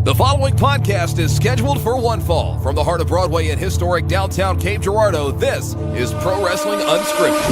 The following podcast is scheduled for one fall. From the heart of Broadway in historic downtown Cape Girardeau, this is Pro Wrestling Unscripted.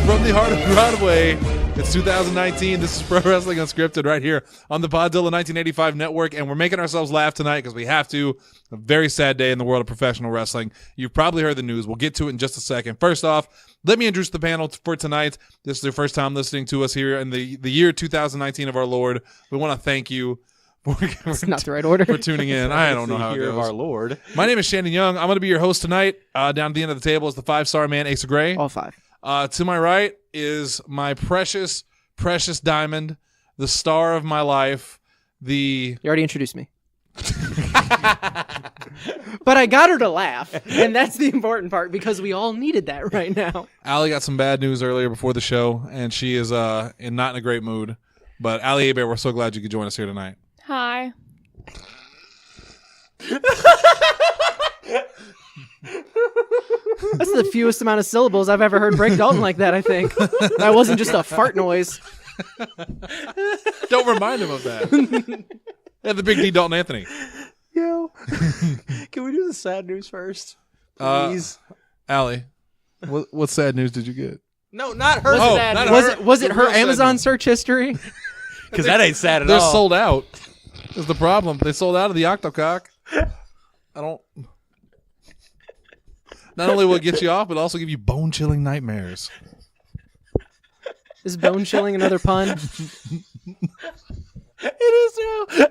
From the heart of Broadway, it's 2019. This is Pro Wrestling Unscripted right here on the Podzilla 1985 network, and we're making ourselves laugh tonight because we have to. A very sad day in the world of professional wrestling. You've probably heard the news. We'll get to it in just a second. First off, let me introduce the panel for tonight. This is your first time listening to us here in the year 2019 of our Lord. We want to thank you. It's not the right order. For tuning in. I don't know how it goes. Of our Lord. My name is Shannon Young. I'm going to be your host tonight. Down at the end of the table is the 5-star man, Ace of Gray. All five. To my right is my precious diamond, the star of my life, You already introduced me. But I got her to laugh, and that's the important part because we all needed that right now. Allie got some bad news earlier before the not in a great mood. But Allie Abear, we're so glad you could join us here tonight. Hi. That's the fewest amount of syllables I've ever heard Break Dalton like that, I think. That wasn't just a fart noise. Don't remind him of that. Yeah, the big D Dalton Anthony. Yo. Can we do the sad news first? Please. Allie, what sad news did you get? No, not her. Was it her Amazon search history? Because that ain't sad at They're all. sold out. Is the problem. They sold out of the Octocock. Not only will it get you off, but also give you bone-chilling nightmares. Is bone chilling another pun? It is now.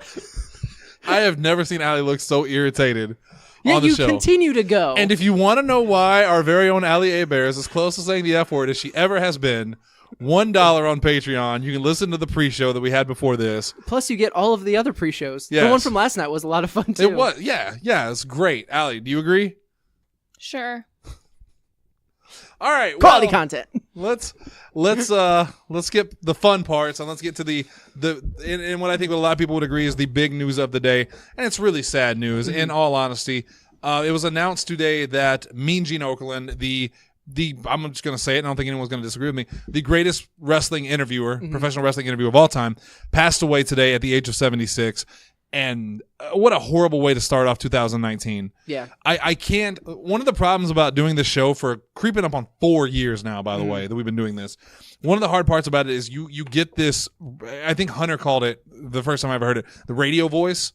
I have never seen Allie look so irritated Yeah, on the you show. continue to go. And if you want to know why our very own Allie Abear is as close to saying the F word as she ever has been, $1 on Patreon. You can listen to the pre-show that we had before this. Plus, you get all of the other pre-shows. Yes. The one from last night was a lot of fun, too. It was, yeah, it's great. Allie, do you agree? Sure. All right, Quality content. Let's skip the fun parts and let's get to the what I think what a lot of people would agree is the big news of the day, and it's really sad news. In all honesty, it was announced today that Mean Gene Okerlund, the I'm just going to say it, and I don't think anyone's going to disagree with me, the greatest wrestling interviewer, professional wrestling interviewer of all time, passed away today at the age of 76. And what a horrible way to start off 2019. Yeah. I can't. One of the problems about doing this show for creeping up on 4 years now, by the way, that we've been doing this. One of the hard parts about it is you get this. I think Hunter called it the first time I ever heard it, the radio voice.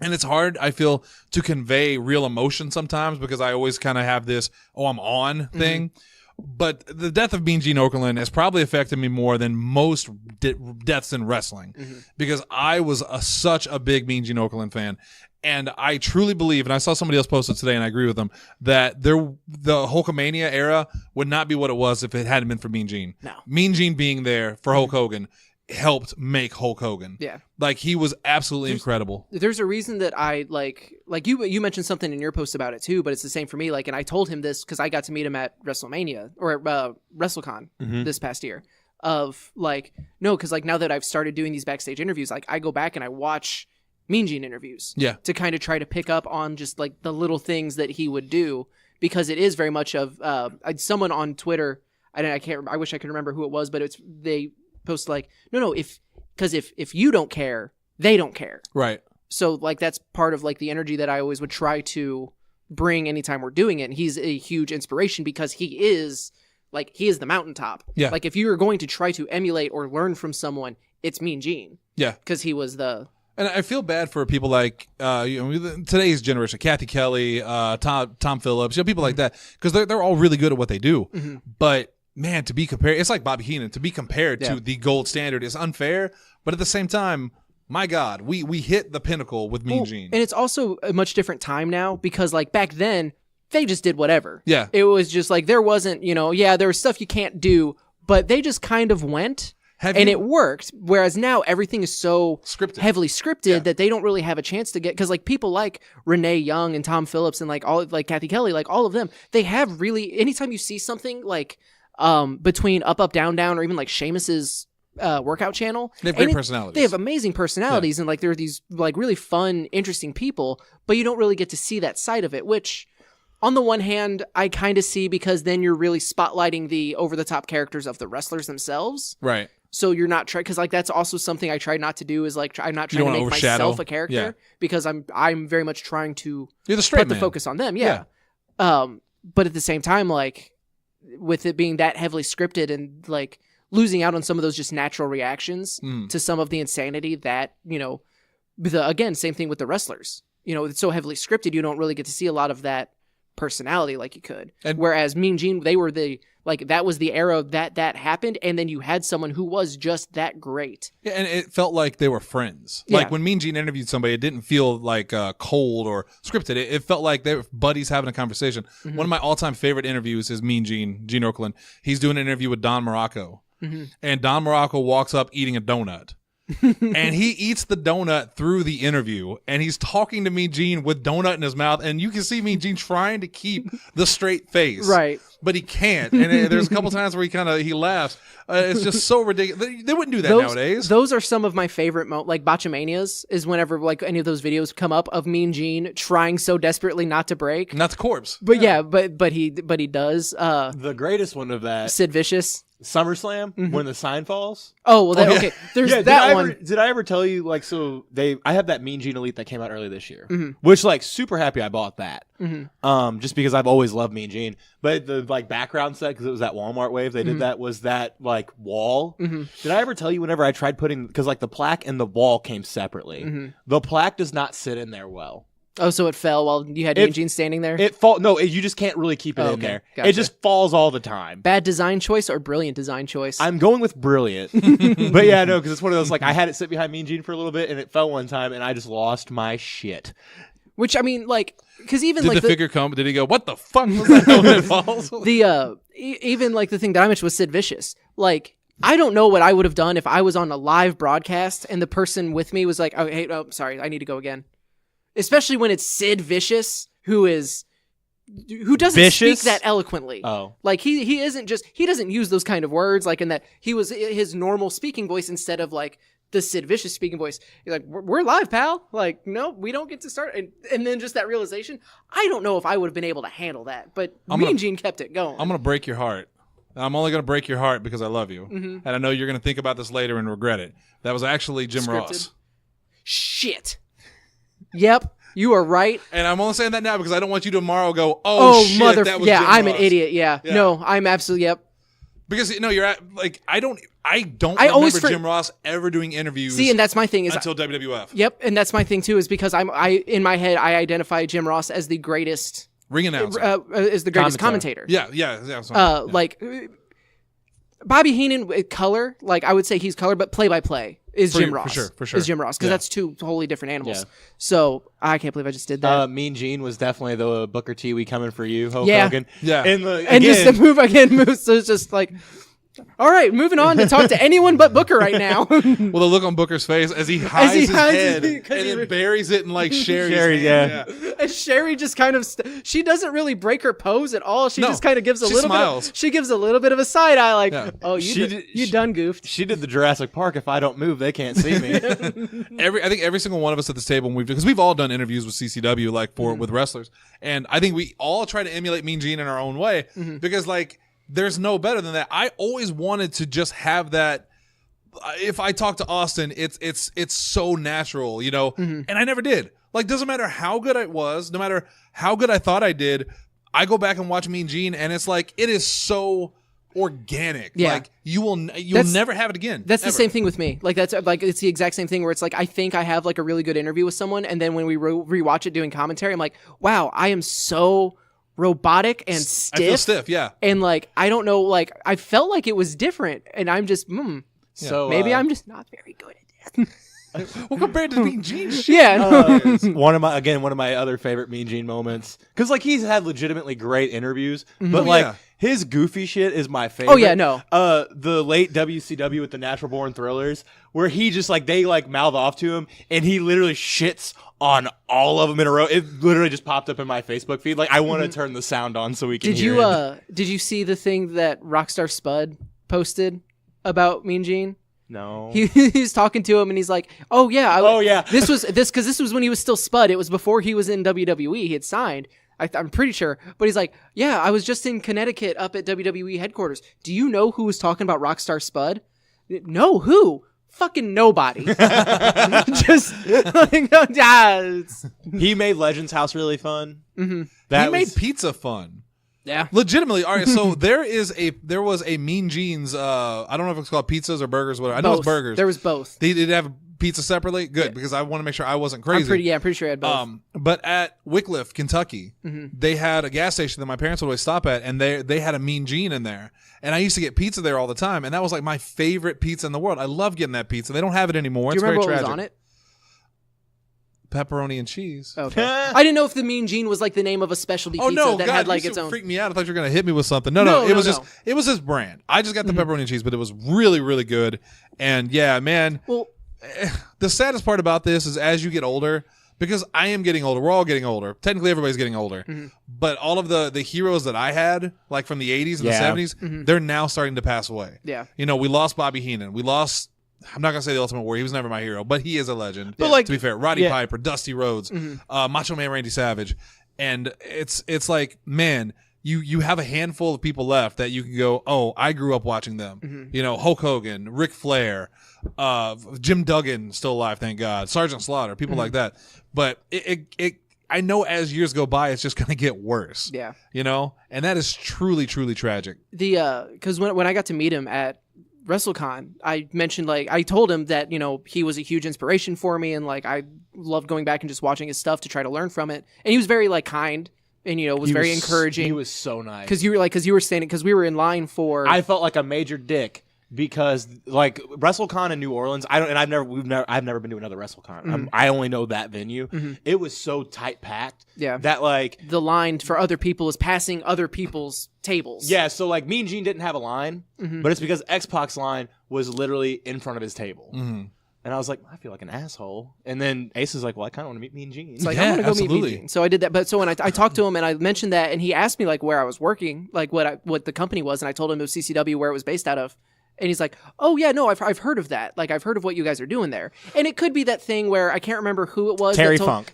And it's hard, I feel, to convey real emotion sometimes because I always kind of have this, I'm on thing. But the death of Mean Gene Okerlund has probably affected me more than most deaths in wrestling because I was such a big Mean Gene Okerlund fan. And I truly believe, and I saw somebody else post it today and I agree with them, that the Hulkamania era would not be what it was if it hadn't been for Mean Gene. No. Mean Gene being there for Hulk Hogan helped make Hulk Hogan. Yeah. Like, he was absolutely incredible. There's a reason that I like you mentioned something in your post about it too, but it's the same for me. Like, and I told him this because I got to meet him at WrestleMania or at WrestleCon this past year. Of like, no, because like now that I've started doing these backstage interviews, like I go back and I watch Mean Gene interviews. Yeah. To kind of try to pick up on just like the little things that he would do because it is very much of someone on Twitter. I wish I could remember who it was, but they post like, no, if you don't care, they don't care. Right. So like that's part of like the energy that I always would try to bring anytime we're doing it. And he's a huge inspiration because he is the mountaintop. Yeah. Like if you are going to try to emulate or learn from someone, it's Mean Gene. Yeah. Because he was the. And I feel bad for people like today's generation, Kathy Kelly, Tom Phillips, people like that, because they're all really good at what they do. But man, to be compared, it's like Bobby Heenan. To be compared to the gold standard is unfair. But at the same time, my God, we hit the pinnacle with Mean Gene. And it's also a much different time now because like back then, they just did whatever. Yeah. It was just like there wasn't, there was stuff you can't do, but they just kind of went. And it worked, whereas now everything is so heavily scripted that they don't really have a chance to get, because like people like Renee Young and Tom Phillips and like Kathy Kelly, like all of them, they have really, anytime you see something like between Up, Up, Down, Down, or even like Sheamus's workout channel. They have great personalities. They have amazing personalities, and like they're these like really fun, interesting people. But you don't really get to see that side of it, which, on the one hand, I kind of see because then you're really spotlighting the over the top characters of the wrestlers themselves. Right. So you're not trying, because like that's also something I try not to do, is like I'm not trying to make myself a character, because I'm very much trying to You're the straight put man. the focus on them. Yeah. But at the same time, like with it being that heavily scripted and like losing out on some of those just natural reactions to some of the insanity that, you know, again, same thing with the wrestlers. You know, it's so heavily scripted, you don't really get to see a lot of that personality like you could. And whereas Mean Gene, they were that was the era that happened, and then you had someone who was just that great. Yeah, and it felt like they were friends. Yeah. Like when Mean Gene interviewed somebody, it didn't feel like cold or scripted. It felt like they were buddies having a conversation. Mm-hmm. One of my all-time favorite interviews is Mean Gene Okerlund. He's doing an interview with Don Morocco, and Don Morocco walks up eating a donut. And he eats the donut through the interview, and he's talking to Mean Gene with donut in his mouth, and you can see Mean Gene trying to keep the straight face, Right? But he can't. And there's a couple times where he laughs. It's just so ridiculous. They wouldn't do that nowadays. Those are some of my favorite like Botchamanias is whenever like any of those videos come up of Mean Gene trying so desperately not to break. And that's Corpse. But but he does. The greatest one of that, Sid Vicious. SummerSlam, when the sign falls. Oh, well, okay. There's one. Did I ever tell you, like, so I have that Mean Gene Elite that came out early this year, which, like, super happy I bought that. Just because I've always loved Mean Gene. But the, like, background set, because it was that Walmart wave, they did that, was that, like, wall. Did I ever tell you whenever I tried putting, because, like, the plaque and the wall came separately, the plaque does not sit in there well. Oh, so it fell while you had Mean Gene standing there? You just can't really keep it in there. Gotcha. It just falls all the time. Bad design choice or brilliant design choice? I'm going with brilliant. But yeah, no, because it's one of those, like, I had it sit behind Mean Gene for a little bit, and it fell one time, and I just lost my shit. Which, I mean, like, because even did like the figure come? Did he go, what the fuck was that when it falls? Even like the thing that I mentioned was Sid Vicious. Like, I don't know what I would have done if I was on a live broadcast and the person with me was like, oh, hey, sorry, I need to go again. Especially when it's Sid Vicious, who doesn't speak that eloquently. Oh. Like he doesn't use those kind of words, like in that he was his normal speaking voice instead of like the Sid Vicious speaking voice. He's like, we're live, pal. Like, no, we don't get to start. And then just that realization, I don't know if I would have been able to handle that, but Mean Gene kept it going. I'm going to break your heart. I'm only going to break your heart because I love you. And I know you're going to think about this later and regret it. That was actually Jim Ross. Shit. Yep, you are right. And I'm only saying that now because I don't want you tomorrow go, oh shit, that was Jim I'm Ross. an idiot. Yeah. No, I'm absolutely, yep. Because you're like, I don't remember Jim Ross ever doing interviews. See, and that's my thing is until WWF. Yep, and that's my thing too is because I in my head I identify Jim Ross as the greatest ring announcer, as the greatest commentator. Yeah. Like Bobby Heenan color, like I would say he's color, but play by play is Jim Ross. For sure. Is Jim Ross because that's two wholly different animals. Yeah. So I can't believe I just did that. Mean Gene was definitely the Booker T. We coming for you, Hulk yeah. Hogan. Yeah. And just the move. So it's just like, all right, moving on to talk to anyone but Booker right now. Well, the look on Booker's face as he hides his head and then buries it in like Sherry's hand. Yeah. And Sherry just kind of she doesn't really break her pose at all. She just kind of gives a little smiles. She gives a little bit of a side eye, like, "Oh, you done goofed." She did the Jurassic Park. If I don't move, they can't see me. I think every single one of us at this table, because we've all done interviews with CCW, like with wrestlers, and I think we all try to emulate Mean Gene in our own way because like. There's no better than that. I always wanted to just have that. If I talk to Austin, it's so natural, you know, and I never did. Like, doesn't matter how good I was, no matter how good I thought I did, I go back and watch Mean Gene, and it's like it is so organic. Yeah. Like you'll never have it again. That's ever. The same thing with me. Like that's like it's the exact same thing where it's like I think I have like a really good interview with someone, and then when we rewatch it doing commentary, I'm like, wow, I am so robotic and stiff. I feel stiff, yeah. And like I don't know, like I felt like it was different, and I'm just so maybe I'm just not very good at it. Well, compared to Mean Gene shit. Yeah. One of my other favorite Mean Gene moments, because like he's had legitimately great interviews, but like his goofy shit is my favorite. Oh yeah, no. The late WCW with the Natural Born Thrillers, where he just like they like mouth off to him, and he literally shits on all of them in a row. It literally just popped up in my Facebook feed. Like I want to turn the sound on so we can hear it. Did you see the thing that Rockstar Spud posted about Mean Gene? No. He's talking to him and he's like, "Oh yeah, this was when he was still Spud. It was before he was in WWE. He had signed. I'm pretty sure. But he's like, yeah, I was just in Connecticut up at WWE headquarters. Do you know who was talking about Rockstar Spud? No, who? Fucking nobody. Just like, he made Legends House really fun. Mm-hmm. He made pizza fun. Yeah, legitimately. All right, so there was a Mean Gene's. I don't know if it's called pizzas or burgers. Whatever. I know it's burgers. There was both. They did have pizza separately. Good, because I want to make sure I wasn't crazy. I'm pretty sure I had both. But at Wycliffe, Kentucky, they had a gas station that my parents would always stop at, and they had a Mean Gene in there, and I used to get pizza there all the time, and that was like my favorite pizza in the world. I love getting that pizza. They don't have it anymore. Do you remember what was on it? Pepperoni and cheese. Okay. I didn't know if the Mean Gene was like the name of a specialty pizza that had like its own. Freak me out. I thought you were gonna hit me with something. No. It was his brand. I just got the pepperoni and cheese, but it was really, really good. And yeah, man. Well, the saddest part about this is as you get older, because I am getting older. We're all getting older. Technically, everybody's getting older. But all of the heroes that I had, like from the 80s and the 70s, they're now starting to pass away. Yeah. You know, we lost Bobby Heenan. We lost. I'm not gonna say the Ultimate Warrior. He was never my hero, but he is a legend. But like, to be fair, Roddy Piper, Dusty Rhodes, Macho Man Randy Savage, and it's like, man, you have a handful of people left that you can go, oh, I grew up watching them. You know, Hulk Hogan, Ric Flair, Jim Duggan, still alive, thank God, Sergeant Slaughter, people like that. But I know as years go by, it's just gonna get worse. Yeah, you know, and that is truly, truly tragic. Because when I got to meet him at WrestleCon, I mentioned, like, I told him that, you know, he was a huge inspiration for me, and like I loved going back and just watching his stuff to try to learn from it. And he was very like kind, and you know, was very encouraging. He was so nice because you were standing, because we were in line for. I felt like a major dick because like WrestleCon in New Orleans, I've never been to another WrestleCon. I only know that venue. It was so tight packed. Yeah, that like the line for other people is passing other people's tables. Yeah, so like Mean Gene didn't have a line, but it's because X-Pac's line was literally in front of his table. And I was like, I feel like an asshole. And then Ace is like, well, I kind of want to meet Mean Gene. It's like, I want to go meet Mean Gene. So I did that. But so when I talked to him and I mentioned that, and he asked me like where I was working, like what the company was, and I told him it was CCW, where it was based out of. And he's like, oh yeah, no, I've heard of that. Like, I've heard of what you guys are doing there. And it could be that thing where I can't remember who it was. Terry Funk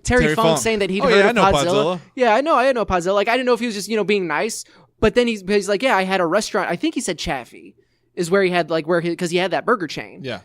saying that he'd heard of Podzilla. Yeah, I know Podzilla. Like, I didn't know if he was just, you know, being nice. But then he's like, yeah, I had a restaurant. I think he said Chaffee is where he had like because he had that burger chain. Yeah.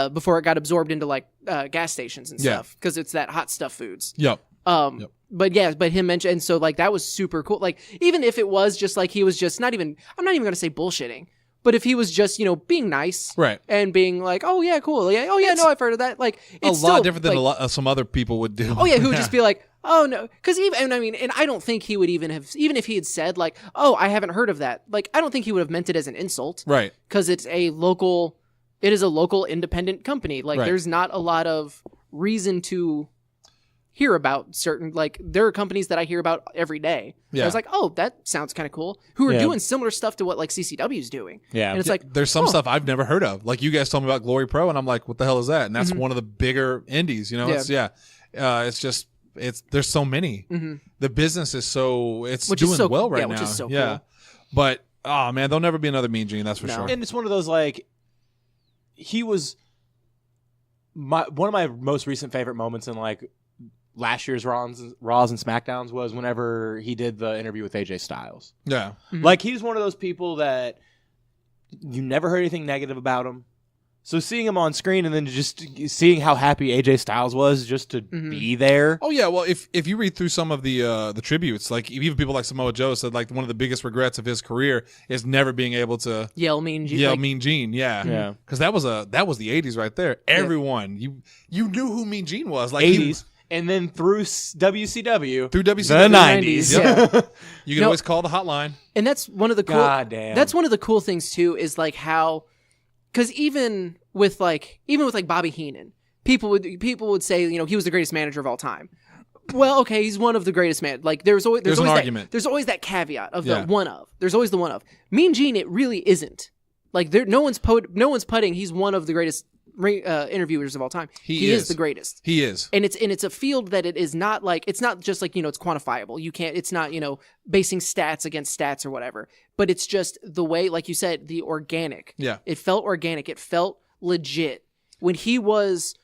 Before it got absorbed into like gas stations and stuff, because it's that hot stuff foods. Yep. But him mentioned, and so like that was super cool. Like, even if it was just like he was just I'm not even going to say bullshitting. But if he was just, you know, being nice, right, and being like, "Oh yeah, cool, yeah, oh yeah, no, I've heard of that." Like, it's a lot different than some other people would do. Oh yeah, who would just be like, "Oh no," because and I don't think he would even if he had said like, "Oh, I haven't heard of that." Like, I don't think he would have meant it as an insult, right? Because it is a local independent company. Like, there's not a lot of reason to hear about certain, like, there are companies that I hear about every day. I was like, oh, that sounds kind of cool, who are doing similar stuff to what like CCW is doing. And it's like, there's some stuff I've never heard of. Like, you guys told me about Glory Pro, and I'm like, what the hell is that? And that's one of the bigger indies, you know? It's just there's so many. The business is doing well right now. Which is so cool. But oh man, there'll never be another Mean Gene, that's for sure. And it's one of those, like, he was one of my most recent favorite moments in like last year's Raws and SmackDowns was whenever he did the interview with AJ Styles. Yeah. Like, he's one of those people that you never heard anything negative about him. So seeing him on screen and then just seeing how happy AJ Styles was just to be there. Oh yeah, well if you read through some of the tributes, like even people like Samoa Joe said like one of the biggest regrets of his career is never being able to yell Mean Gene. Mean Gene, yeah. Because that was the 80s right there. Everyone you knew who Mean Gene was, like 80s. And then through WCW. The 90s. Yeah. You can always call the hotline. And that's one of the cool Goddamn. That's one of the cool things too, is like how, because even with Bobby Heenan, people would say, you know, he was the greatest manager of all time. Well, okay, he's one of the greatest man. Like, there's always an argument. There's always that caveat of the one of. There's always the one of. Mean Gene, it really isn't. Like, no one's putting. He's one of the greatest interviewers of all time. He is the greatest. He is. And it's a field that it is not like, it's not just like, you know, it's quantifiable. It's not, you know, basing stats against stats or whatever, but it's just the way, like you said, the organic. Yeah. It felt organic. It felt legit. When he was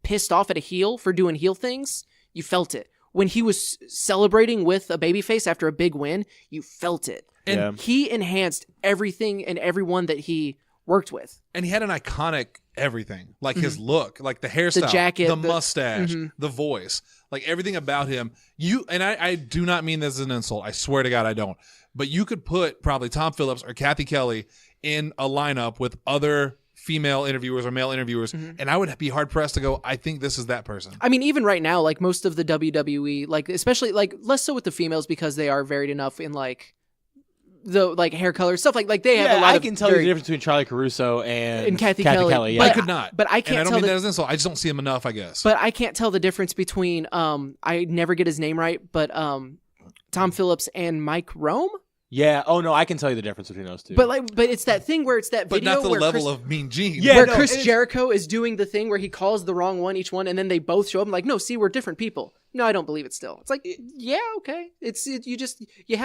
pissed off at a heel for doing heel things, you felt it. When he was celebrating with a babyface after a big win, you felt it. And he enhanced everything and everyone that he worked with. And he had an iconic everything, like his look, like the hairstyle, the jacket, the mustache, the voice, like everything about him. I do not mean this as an insult. I swear to God, I don't. But you could put probably Tom Phillips or Kathy Kelly in a lineup with other female interviewers or male interviewers, and I would be hard pressed to go, I think this is that person. I mean, even right now, like most of the WWE, like especially like less so with the females because they are varied enough in like the like hair color stuff. Like they have a lot. I can tell you the difference between Charlie Caruso and Kathy Kelly. I could not, but I can't. And I don't tell mean that as an insult. I just don't see him enough, I guess. But I can't tell the difference between I never get his name right, but Tom Phillips and Mike Rome. Yeah. Oh no, I can tell you the difference between those two. But it's that thing where it's that but video not the where level of Mean Gene. Yeah, where no, Chris Jericho is doing the thing where he calls the wrong one each one, and then they both show up. I'm like, no, see, we're different people. No, I don't believe it. Still, it's like, yeah, okay. You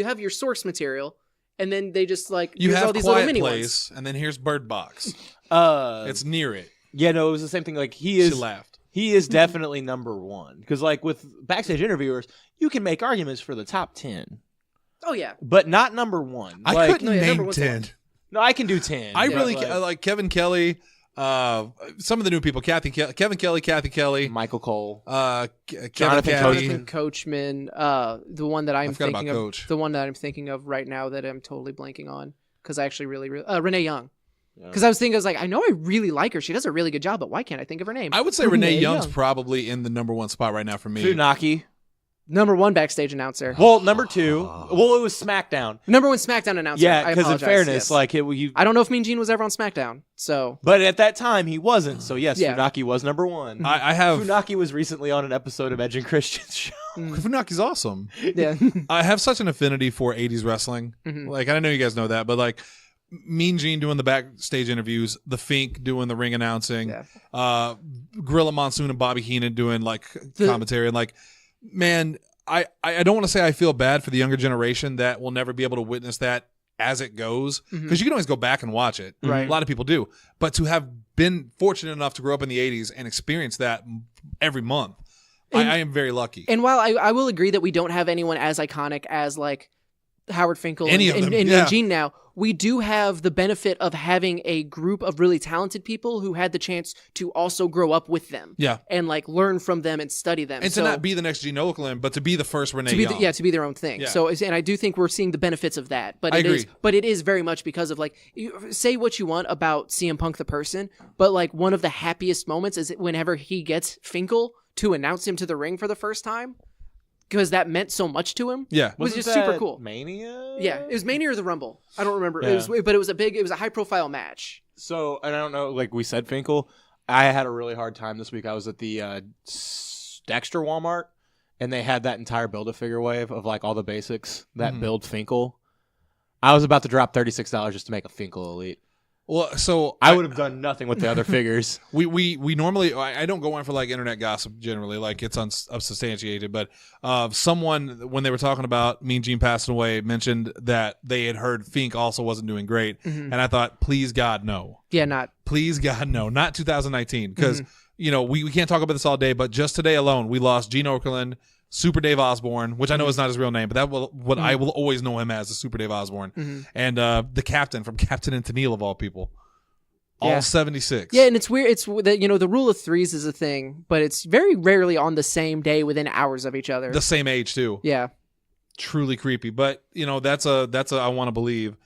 have your source material, and then they just like you have all these Quiet little mini Place, ones. and then here's Bird Box. It's near it. Yeah, no, it was the same thing. Like She laughed. He is definitely number one because, like, with backstage interviewers, you can make arguments for the top 10. Oh yeah, but not number one. I like, couldn't name 10. No, I can do 10. I really like Kevin Kelly. Some of the new people: Kevin Kelly, Kathy Kelly, Michael Cole, Jonathan Coachman. The one that I'm thinking of, Coach. the one that I'm thinking of right now that I'm totally blanking on because I actually really Renee Young. Because I was like, I know I really like her. She does a really good job, but why can't I think of her name? I would say Renee Young's probably in the number one spot right now for me. Funaki. Number one backstage announcer. Well, number two. Well, it was SmackDown. Number one SmackDown announcer. Yeah, because in fairness, like I don't know if Mean Gene was ever on SmackDown. So, but at that time he wasn't. So yes, Yeah. Funaki was number one. I have Funaki was recently on an episode of Edge and Christian's show. Funaki's awesome. Yeah. I have such an affinity for 80s wrestling. Like, I know you guys know that, but like Mean Gene doing the backstage interviews, the Fink doing the ring announcing, Gorilla Monsoon and Bobby Heenan doing like commentary, and like, man, I don't want to say I feel bad for the younger generation that will never be able to witness that as it goes, because you can always go back and watch it. Right. A lot of people do. But to have been fortunate enough to grow up in the 80s and experience that every month, I am very lucky. And while I will agree that we don't have anyone as iconic as like Howard Finkel and Mean Gene now, we do have the benefit of having a group of really talented people who had the chance to also grow up with them. Yeah. And like learn from them and study them. And to not be the next Gene Okerlund, but to be the first Renee Young. To be their own thing. Yeah. So, and I do think we're seeing the benefits of that. But I agree. It is very much because of like, say what you want about CM Punk the person, but like one of the happiest moments is whenever he gets Finkel to announce him to the ring for the first time. Because that meant so much to him. Yeah. Was just super cool. Mania? Yeah. It was Mania or the Rumble. I don't remember. Yeah. But it was a high profile match. So, and I don't know, like we said, Finkel, I had a really hard time this week. I was at the Dexter Walmart, and they had that entire Build-A-Figure wave of like all the basics that build Finkel. I was about to drop $36 just to make a Finkel Elite. Well, so I would have done nothing with the other figures. We normally, I don't go on for like internet gossip generally, like it's unsubstantiated, but someone, when they were talking about Mean Gene passing away, mentioned that they had heard Fink also wasn't doing great. And I thought, please God, no. Yeah, Please God, no. Not 2019. Because, you know, we can't talk about this all day, but just today alone, we lost Gene Okerlund, Super Dave Osborne, which I know is not his real name, but I will always know him as, is Super Dave Osborne, and the captain from Captain and Tennille of all people, all 76. Yeah, and it's weird. It's that the rule of threes is a thing, but it's very rarely on the same day within hours of each other. The same age too. Yeah, truly creepy. But that's a I want to believe.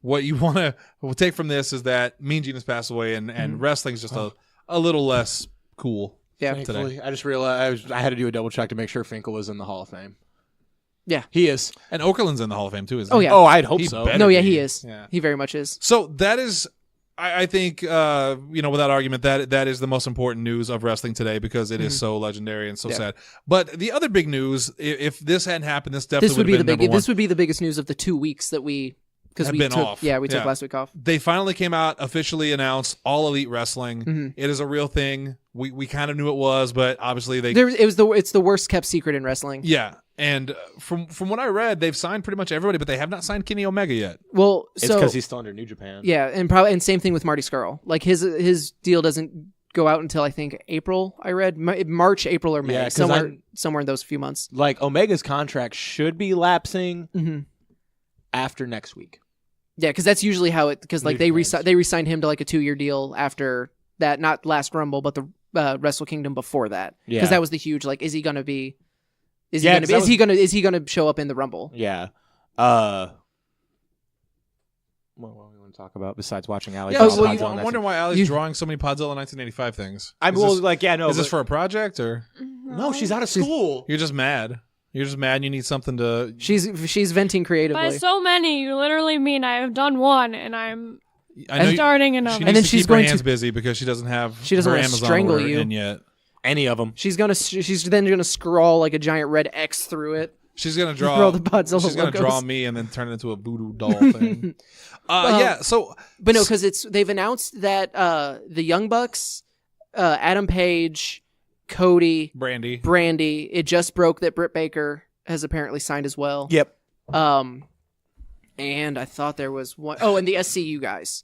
What you want to take from this is that Mean Gene has passed away, and wrestling's just a little less cool. Yeah, thankfully. I just realized I had to do a double check to make sure Finkel was in the Hall of Fame. Yeah, he is, and Okerlund's in the Hall of Fame too, isn't he? Oh yeah. Oh, I'd hope so. No, yeah, be. he is. Yeah. He very much is. So that is, I think, without argument, that is the most important news of wrestling today because it is so legendary and so sad. But the other big news, if this hadn't happened, this definitely would have been number one. This would be the biggest news of the 2 weeks that we. Because we been took, off. Yeah, we took last week off. They finally came out, officially announced All Elite Wrestling. It is a real thing. we kind of knew it was, but obviously it's the worst kept secret in wrestling. Yeah. And from what I read, they've signed pretty much everybody, but they have not signed Kenny Omega yet. Well, it's because he's still under New Japan. Yeah, and same thing with Marty Scurll. Like his deal doesn't go out until I think April. I read March, April, or May. Yeah, somewhere in those few months. Like Omega's contract should be lapsing after next week. Yeah, because that's usually how it. Because like they re-signed him to like a 2-year deal after that, not last Rumble, but the Wrestle Kingdom before that. Yeah, because that was the huge like, is he gonna be? Is he gonna show up in the Rumble? Yeah. What do we want to talk about besides watching Ali? Yeah, I'm wondering why Ali's drawing so many Podzilla 1985 things. Is this for a project or? No, she's out of school. You're just mad. You're just mad. You need something to. She's venting creatively. By so many, you literally mean I have done one, and I'm starting another. She needs to keep her hands busy because she doesn't have. She doesn't her want to Amazon strangle order you in yet. Any of them. She's then gonna scrawl like a giant red X through it. She's gonna draw the Podzilla She's gonna logos. draw me and then turn it into a voodoo doll thing. But no, because they've announced that the Young Bucks, Adam Page, Cody, Brandy. It just broke that Britt Baker has apparently signed as well. Yep. And I thought there was one. Oh, and the SCU guys.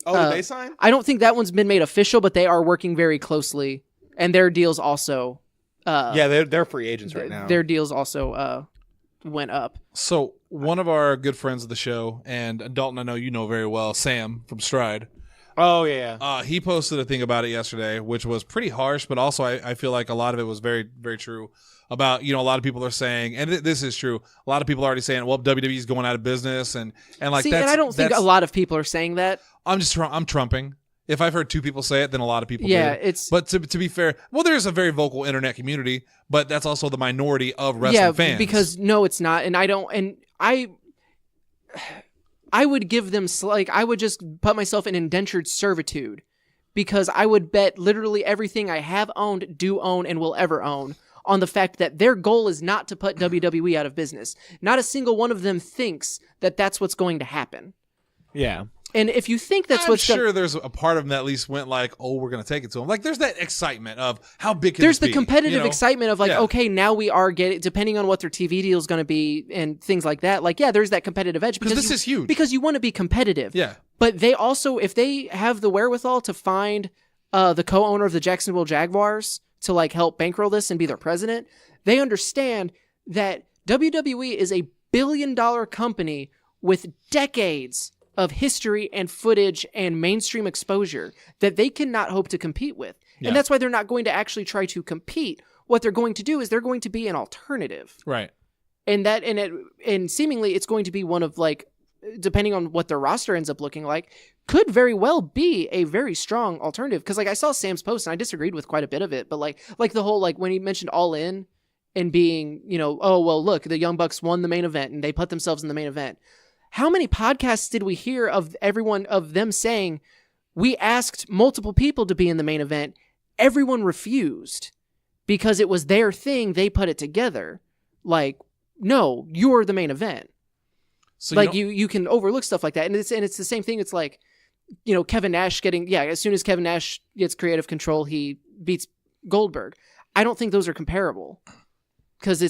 Oh, did they sign? I don't think that one's been made official, but they are working very closely. And their deals also... they're free agents right now. Their deals also went up. So, one of our good friends of the show, and Dalton I know you know very well, Sam from Stride. Oh, yeah. He posted a thing about it yesterday, which was pretty harsh, but also I feel like a lot of it was very, very true. About, a lot of people are saying, and this is true, a lot of people are already saying, well, WWE's going out of business, and like that. And I don't think a lot of people are saying that. I'm trumping. If I've heard 2 people say it, then a lot of people did. But to be fair, well, there's a very vocal internet community, but that's also the minority of wrestling fans. Yeah, because no, it's not, and I would give them I would just put myself in indentured servitude, because I would bet literally everything I have owned, do own, and will ever own on the fact that their goal is not to put WWE out of business. Not a single one of them thinks that that's what's going to happen. Yeah. And if you think that's I'm sure there's a part of them that at least went like, oh, we're going to take it to them. Like, there's that excitement of how big can there's this the be? competitive excitement of like, okay, now we are getting, depending on what their TV deal is going to be and things like that. Like, yeah, there's that competitive edge. Because this is huge. Because you want to be competitive. Yeah. But they also, if they have the wherewithal to find the co-owner of the Jacksonville Jaguars to like help bankroll this and be their president, they understand that WWE is a billion-dollar company with decades of history and footage and mainstream exposure that they cannot hope to compete with. Yeah. And that's why they're not going to actually try to compete. What they're going to do is they're going to be an alternative. Right. And seemingly it's going to be one of like, depending on what their roster ends up looking like, could very well be a very strong alternative. Because like I saw Sam's post and I disagreed with quite a bit of it, but like the whole, like when he mentioned All In and being, oh, well, look, the Young Bucks won the main event and they put themselves in the main event. How many podcasts did we hear of everyone of them saying, we asked multiple people to be in the main event. Everyone refused because it was their thing. They put it together. Like, no, you're the main event. So like you can overlook stuff like that. And it's the same thing. It's like, Kevin Nash as soon as Kevin Nash gets creative control, he beats Goldberg. I don't think those are comparable because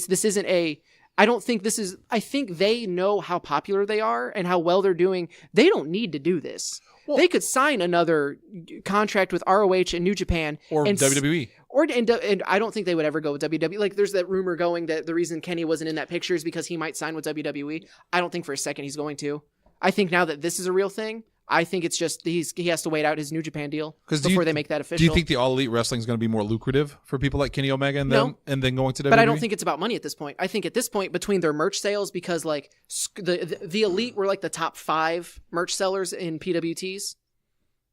I think they know how popular they are and how well they're doing. They don't need to do this. Well, they could sign another contract with ROH and New Japan or WWE. And I don't think they would ever go with WWE. Like there's that rumor going that the reason Kenny wasn't in that picture is because he might sign with WWE. I don't think for a second he's going to. I think now that this is a real thing, I think it's just he has to wait out his New Japan deal before they make that official. Do you think the All Elite Wrestling is going to be more lucrative for people like Kenny Omega and them, and then going to WWE? But I don't think it's about money at this point. I think at this point, between their merch sales, because like the Elite were like the top 5 merch sellers in PWTs.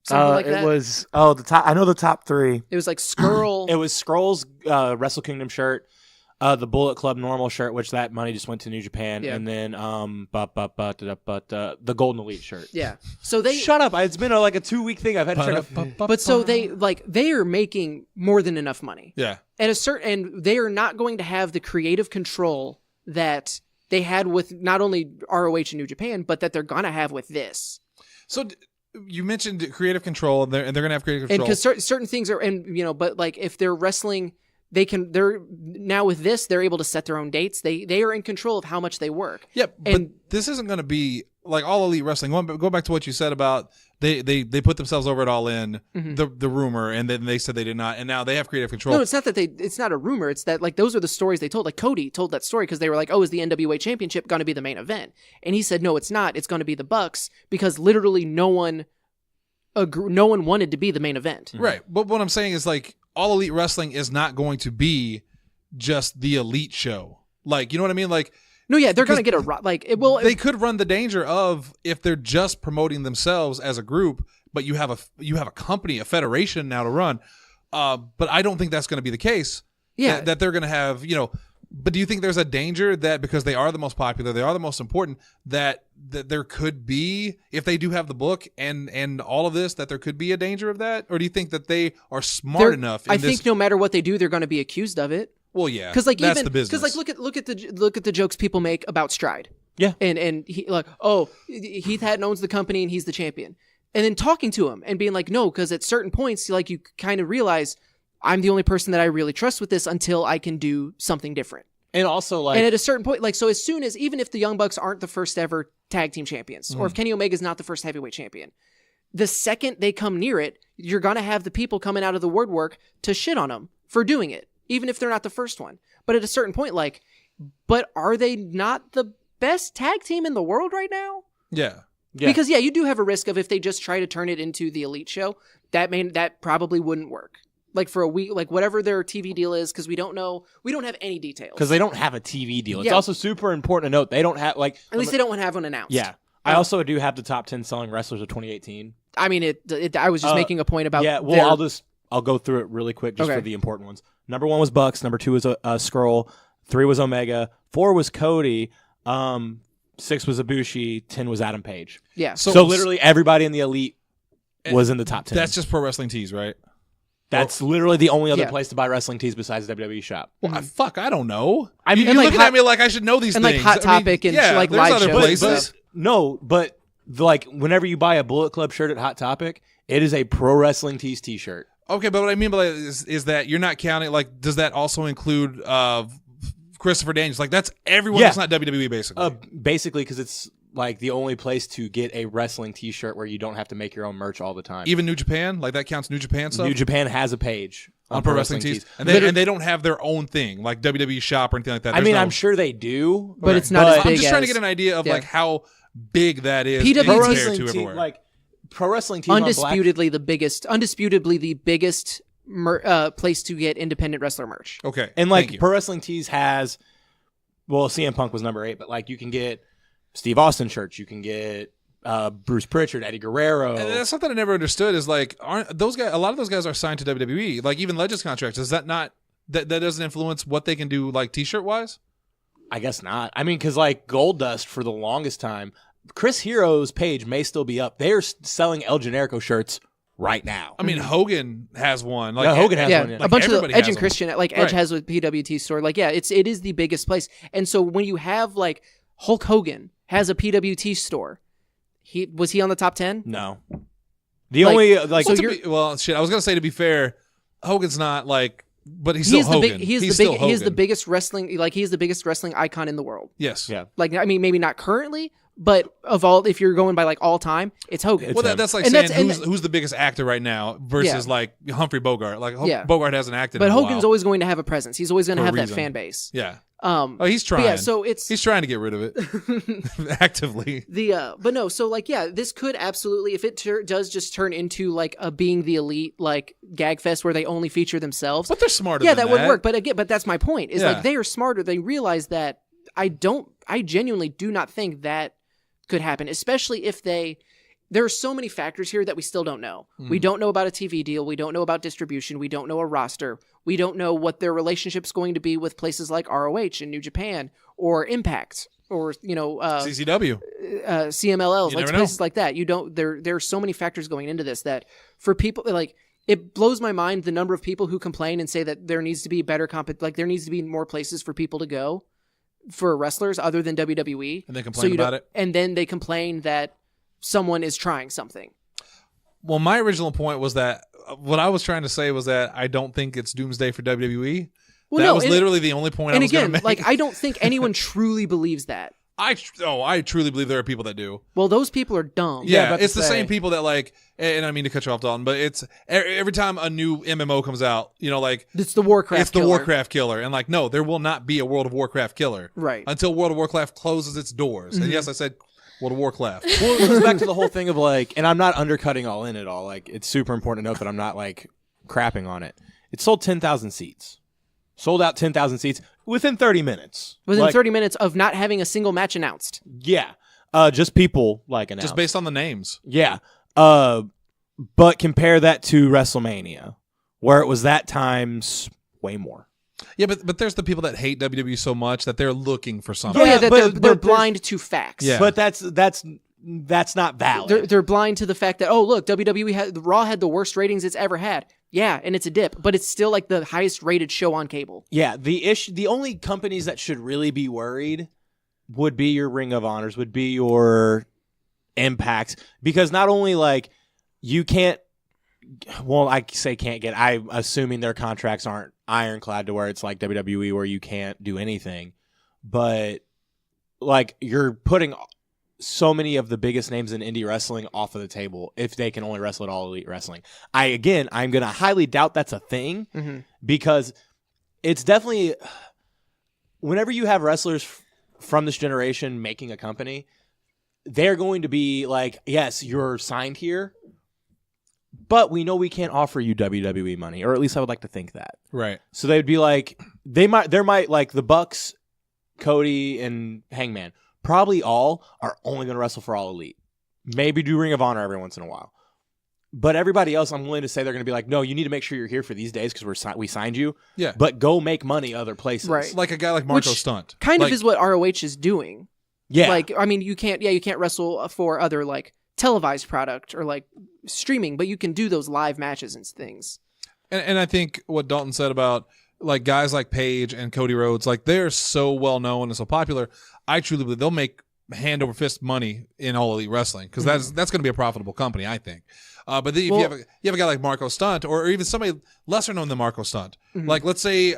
Something like that. It was the top. I know the top 3. It was like Skrull. It was Skrull's Wrestle Kingdom shirt. The Bullet Club normal shirt, which that money just went to New Japan, and then the Golden Elite shirt. Yeah. So they shut up. It's been like a 2-week thing. I've had to try to. But so they are making more than enough money. Yeah. And they are not going to have the creative control that they had with not only ROH and New Japan, but that they're gonna have with this. So you mentioned creative control, and they're going to have creative And control. because certain things are, and but like if they're wrestling, they're now with this, they're able to set their own dates. They are in control of how much they work. Yep, and but this isn't going to be like All Elite Wrestling. Go back to what you said about they put themselves over at All In, the rumor, and then they said they did not, and now they have creative control. No, it's not that it's not a rumor. It's that like those are the stories they told. Like Cody told that story because they were like, "Oh, is the NWA Championship going to be the main event?" And he said, "No, it's not. It's going to be the Bucks because literally no one wanted to be the main event." Right, but what I'm saying is like All Elite Wrestling is not going to be just the Elite show. Like, you know what I mean? Like, no, yeah, they're going to get they could run the danger of if they're just promoting themselves as a group, but you have a company, a federation now to run. But I don't think that's going to be the case. Yeah, that they're going to have, But do you think there's a danger that because they are the most popular, they are the most important, that there could be, if they do have the book and all of this, that there could be a danger of that? Or do you think that they are smart enough? I think no matter what they do, they're going to be accused of it. Well, yeah, because like that's the business. Because like look at the jokes people make about Stride. Yeah, and he like, oh, Heath Hatton owns the company and he's the champion, and then talking to him and being like, no, because at certain points, like you kind of realize I'm the only person that I really trust with this until I can do something different. And also, like, and at a certain point, like, so as soon as, even if the Young Bucks aren't the first ever tag team champions, or if Kenny Omega's not the first heavyweight champion, the second they come near it, you're going to have the people coming out of the woodwork to shit on them for doing it, even if they're not the first one. But at a certain point, like, but are they not the best tag team in the world right now? Yeah. Because, you do have a risk of if they just try to turn it into the Elite show, that probably wouldn't work. Like for a week, like whatever their TV deal is, because we don't have any details. Because they don't have a TV deal. It's Yeah. also super important to note they don't have like. At least they don't have one announced. Yeah, I also do have the top 10 selling wrestlers of 2018. I mean, I was just making a point about. Yeah, well, I'll go through it really quick just Okay. for the important ones. Number 1 was Bucks. Number 2 was Skrull. 3 was Omega. 4 was Cody. 6 was Ibushi. 10 was Adam Page. Yeah. So literally everybody in the Elite was in the top 10. That's just Pro Wrestling Tees, right? That's literally the only other Yeah. place to buy wrestling tees besides the WWE shop. Well, fuck, I don't know. I mean, you're and like looking at me like I should know these and things. like Hot Topic and like there's live other shows and places. stuff. No, but like whenever you buy a Bullet Club shirt at Hot Topic, it is a Pro Wrestling Tees t-shirt. Okay, but what I mean by that is that you're not counting. Like, does that also include Christopher Daniels? Like, that's everyone that's not WWE, basically. Basically, because it's like the only place to get a wrestling t-shirt where you don't have to make your own merch all the time. Even New Japan, like that counts New Japan stuff. New Japan has a page on Pro Wrestling Tees, and they don't have their own thing like WWE Shop or anything like that. I There's mean, no- I'm sure they do, But it's not as big I'm just trying to as- get an idea of Yeah. like how big that is PWT Pro compared Wrestling to Tees, everywhere. like Pro Wrestling Tees, on Black. Undisputedly the biggest place to get independent wrestler merch. Okay, And thank like you. Pro Wrestling Tees has, well, CM Punk was number 8, but like you can get Steve Austin shirts, you can get Bruce Pritchard, Eddie Guerrero. And that's something I never understood is like, aren't those guys? A lot of those guys are signed to WWE. Like even Legends contracts. Is that not that doesn't influence what they can do like T-shirt wise? I guess not. I mean, because like Goldust for the longest time, Chris Hero's page may still be up. They're selling El Generico shirts right now. I mean, Hogan has one. Like Yeah, Hogan has Yeah, one, yeah. a Like, bunch of everybody Edge has and them. Christian, like Edge Right. has with PWT store. Like, yeah, it is the biggest place. And so when you have like Hulk Hogan has a PWT store, was he on the top 10? No. The Like- only like So well, shit. I was gonna say to be fair, Hogan's not like, but he's still Hogan. He's still Hogan. He's the biggest wrestling, like he's the biggest wrestling icon in the world. Yes. Yeah. Like, I mean, maybe not currently, but of all, if you're going by like all time, it's Hogan. It's Well, him. that's like And saying that's- and who's the biggest actor right now versus Yeah. like Humphrey Bogart. Like Yeah. Bogart hasn't acted, But in a Hogan's while. always going to have a presence. He's always going to For a have that reason. fan base. Yeah. Oh, He's trying. yeah, so it's He's trying to get rid of it actively. but no, so like, yeah, this could absolutely, if it does just turn into like a being the elite, like gag fest where they only feature themselves. But they're smarter. Yeah, than that would work. But again, that's my point is Yeah. like they are smarter. They realize that I genuinely do not think that could happen, especially if there are so many factors here that we still don't know. We don't know about a TV deal. We don't know about distribution. We don't know a roster. We don't know what their relationship's going to be with places like ROH and New Japan or Impact or, CCW. CMLLs, You like never know. places like that. You don't. There are so many factors going into this that for people like it blows my mind the number of people who complain and say that there needs to be better like there needs to be more places for people to go for wrestlers other than WWE. And they complain about it. And then they complain that someone is trying something. Well, my original point was that what I was trying to say was that I don't think it's doomsday for WWE. Well, That was literally the only point I was going to make. Like, I don't think anyone truly believes that. I truly believe there are people that do. Well, those people are dumb. Yeah, it's the same people that like, and I mean to cut you off, Dalton, but it's every time a new MMO comes out, you know, like It's the Warcraft killer. Warcraft killer, and like, no, there will not be a World of Warcraft killer, Right. Until World of Warcraft closes its doors. And yes, I said World of Warcraft. Well, it goes back to the whole thing of like, and I'm not undercutting All In at all. Like, it's super important to note that I'm not like crapping on it. It sold 10,000 seats. Sold out 10,000 seats within 30 minutes. Within Like, 30 minutes of not having a single match announced. Yeah. Just people like announced. Just based on the names. Yeah. But compare that to WrestleMania, where it was that times way more. Yeah, but there's the people that hate WWE so much that they're looking for something. Oh, yeah, Yeah, that but they're blind to facts. Yeah. But that's not valid. They're blind to the fact that, oh, look, Raw had the worst ratings it's ever had. Yeah, and it's a dip, but it's still like the highest rated show on cable. Yeah, the only companies that should really be worried would be your Ring of Honors, would be your Impacts, because not only like you can't, well, I say can't get, I'm assuming their contracts aren't ironclad to where it's like WWE where you can't do anything, but like you're putting so many of the biggest names in indie wrestling off of the table if they can only wrestle at All Elite Wrestling. I'm going to highly doubt that's a thing because it's definitely, whenever you have wrestlers from this generation making a company, they're going to be like, yes, you're signed here, but we know we can't offer you WWE money, or at least I would like to think that. Right. So they'd be like, there might like the Bucks, Cody, and Hangman, probably all are only going to wrestle for All Elite. Maybe do Ring of Honor every once in a while. But everybody else, I'm willing to say they're going to be like, no, you need to make sure you're here for these days because we signed you. Yeah. But go make money other places. Right. Like a guy like Marco Which Stunt. Kind like, of is what ROH is doing. Yeah. Like, I mean, you can't wrestle for other like televised product or like streaming, but you can do those live matches and things. And I think what Dalton said about like guys like Paige and Cody Rhodes, like they're so well known and so popular. I truly believe they'll make hand over fist money in All Elite Wrestling because that's going to be a profitable company, I think. But then if you have a guy like Marco Stunt or even somebody lesser known than Marco Stunt, like let's say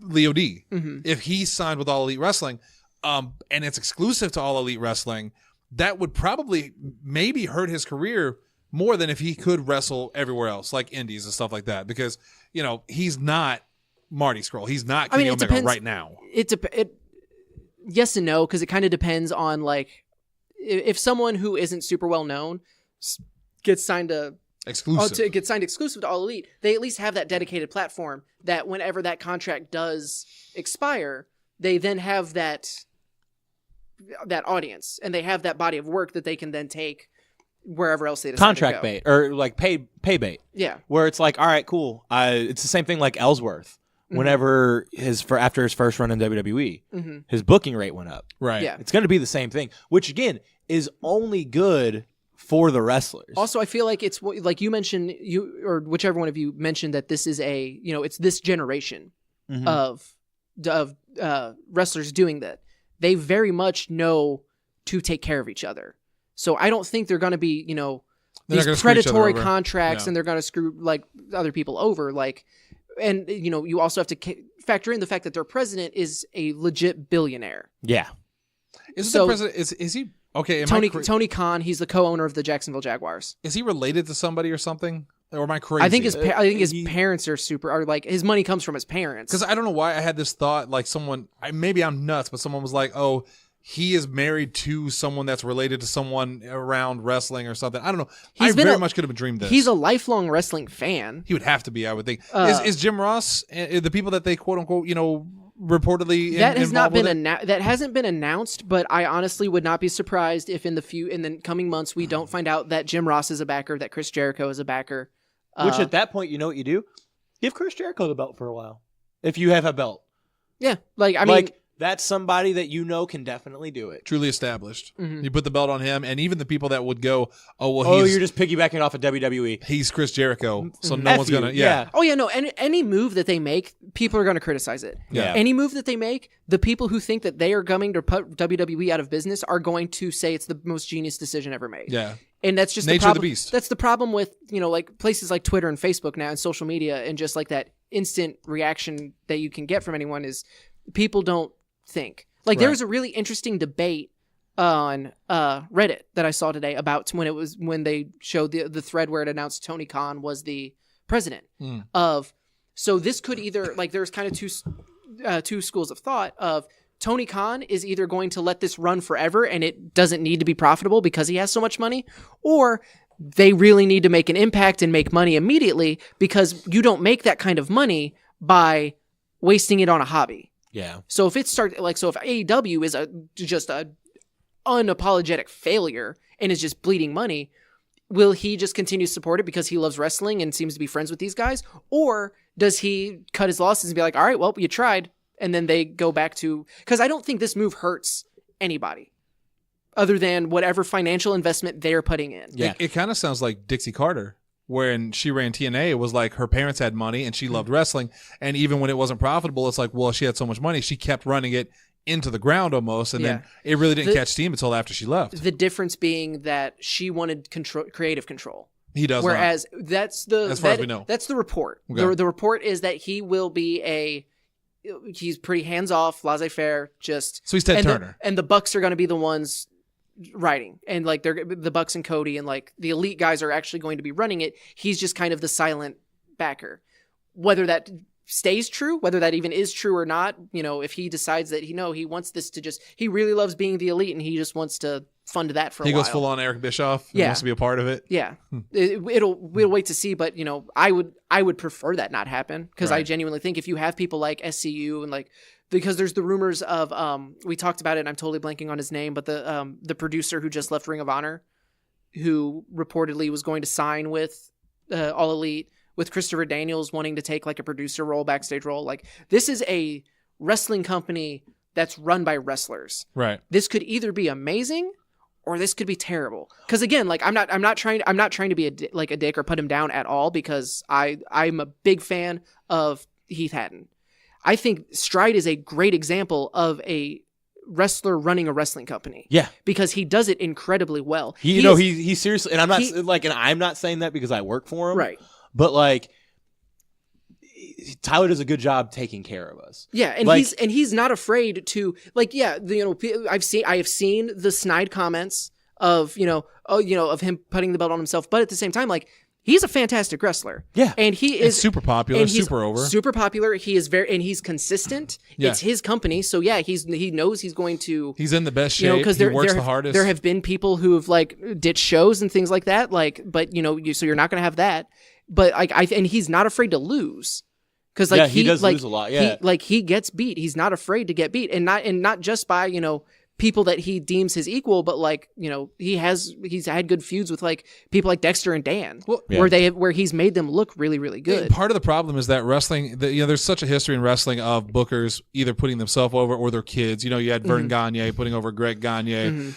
Leo D, if he's signed with All Elite Wrestling, and it's exclusive to All Elite Wrestling, that would probably maybe hurt his career more than if he could wrestle everywhere else, like indies and stuff like that, because you know he's not Marty Scurll, he's not Kenny Omega right now. Yes and no, because it kind of depends on like if someone who isn't super well known gets signed to exclusive to All Elite, they at least have that dedicated platform that whenever that contract does expire, they then have that audience and they have that body of work that they can then take wherever else they decide contract to go. bait or like pay bait. Yeah. Where it's like, all right, cool. It's the same thing like Ellsworth. Whenever after his first run in WWE, his booking rate went up. Right. Yeah. It's going to be the same thing, which again is only good for the wrestlers. Also, I feel like it's like you mentioned, or whichever one of you mentioned that this is it's this generation of wrestlers doing that. They very much know to take care of each other. So I don't think they're going to be, these predatory contracts and they're going to screw like other people over. Like, and you also have to factor in the fact that their president is a legit billionaire. Yeah. Isn't the president, is he, okay. Tony Khan, he's the co-owner of the Jacksonville Jaguars. Is he related to somebody or something? Or am I crazy? I think his parents are or like his money comes from his parents. Because I don't know why I had this thought, like maybe I'm nuts, but someone was like, oh, he is married to someone that's related to someone around wrestling or something. I don't know. I very much could have dreamed this. He's a lifelong wrestling fan. He would have to be, I would think. Is Jim Ross, the people that they quote unquote, reportedly that has not been that hasn't been announced, but I honestly would not be surprised if in the coming months we don't find out that Jim Ross is a backer, that Chris Jericho is a backer. Which at that point, you know what you do? Give Chris Jericho the belt for a while. If you have a belt. Yeah. I mean, that's somebody that can definitely do it. Truly established. You put the belt on him, and even the people that would go, you're just piggybacking off of WWE. He's Chris Jericho, so no one's going to, yeah. Oh, yeah, no, any move that they make, people are going to criticize it. Yeah. Any move that they make, the people who think that they are going to put WWE out of business are going to say it's the most genius decision ever made. Yeah. And that's just nature the of the problem. beast. That's the problem with, like places like Twitter and Facebook now and social media and just like that instant reaction that you can get from anyone is people don't think. Like there was a really interesting debate on Reddit that I saw today about when they showed the thread where it announced Tony Khan was the president of. So this could either like there's kind of two schools of thought of Tony Khan is either going to let this run forever and it doesn't need to be profitable because he has so much money, or they really need to make an impact and make money immediately because you don't make that kind of money by wasting it on a hobby. Yeah. So if it starts so if AEW is just a unapologetic failure and is just bleeding money, will he just continue to support it because he loves wrestling and seems to be friends with these guys? Or does he cut his losses and be like, all right, well, you tried. And then they go back to, because I don't think this move hurts anybody other than whatever financial investment they're putting in. Yeah. It kind of sounds like Dixie Carter, when she ran TNA. It was like her parents had money and she loved wrestling. And even when it wasn't profitable, it's like, well, she had so much money. She kept running it into the ground almost. And then it really didn't catch steam until after she left. The difference being that she wanted creative control. He does Whereas not. As far as we know. That's the report. Okay. The report is that he will be he's pretty hands-off, laissez-faire, just... So he's Ted Turner. And the Bucks are going to be the ones writing. And, like, the Bucks and Cody and, like, the elite guys are actually going to be running it. He's just kind of the silent backer. Whether that stays true, whether that even is true or not, if he decides that he wants this to just... He really loves being the elite, and he just wants to fund that for a while. He goes full on Eric Bischoff and wants to be a part of it. Yeah. We'll wait to see, but I would prefer that not happen because I genuinely think if you have people like SCU and like, because there's the rumors of we talked about it and I'm totally blanking on his name, but the producer who just left Ring of Honor, who reportedly was going to sign with All Elite, with Christopher Daniels wanting to take like a producer role, backstage role. Like, this is a wrestling company that's run by wrestlers. Right. This could either be amazing or this could be terrible. Because again, like I'm not trying to be a dick or put him down at all, because I'm a big fan of Heath Hatton. I think Stride is a great example of a wrestler running a wrestling company. Yeah, because he does it incredibly well. He seriously, and I'm not saying that because I work for him, right? But like, Tyler does a good job taking care of us. Yeah, and he's not afraid to, like, I have seen the snide comments of of him putting the belt on himself, but at the same time, like, he's a fantastic wrestler. Yeah, and he is super popular, super over, super popular. He is and he's consistent. Yeah. It's his company, so yeah, he knows he's going to. He's in the best shape. Because he works the hardest. There have been people who have like ditched shows and things like that. Like, but so you're not going to have that. But and he's not afraid to lose. Because he does lose a lot. Yeah, he gets beat. He's not afraid to get beat, and not just by people that he deems his equal, but he's had good feuds with like people like Dexter and Dan, where he's made them look really, really good. And part of the problem is that wrestling, there's such a history in wrestling of bookers either putting themselves over or their kids. You had Vern Gagne putting over Greg Gagne,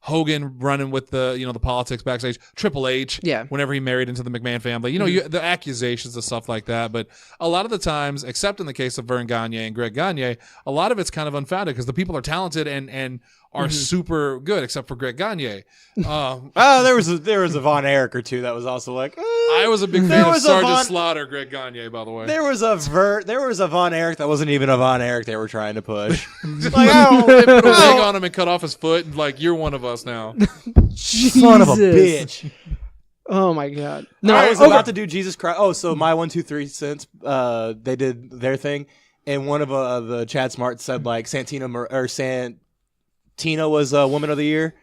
Hogan running with the politics backstage, Triple H, whenever he married into the McMahon family, the accusations and stuff like that. But a lot of the times, except in the case of Vern Gagne and Greg Gagne, a lot of it's kind of unfounded because the people are talented and are super good, except for Greg Gagne. There was a Von Erich or two that was also like. I was a big fan of Sergeant Slaughter, Greg Gagne, by the way. There was a Von Erich that wasn't even a Von Erich they were trying to push. They put a wig on him and cut off his foot, and like, you're one of us now. Son of a bitch. Oh my god. No, I was about to do Jesus Christ. Oh, so my 1, 2, 3 cents. They did their thing, and one of the Chad Smart said like Santina was Woman of the Year,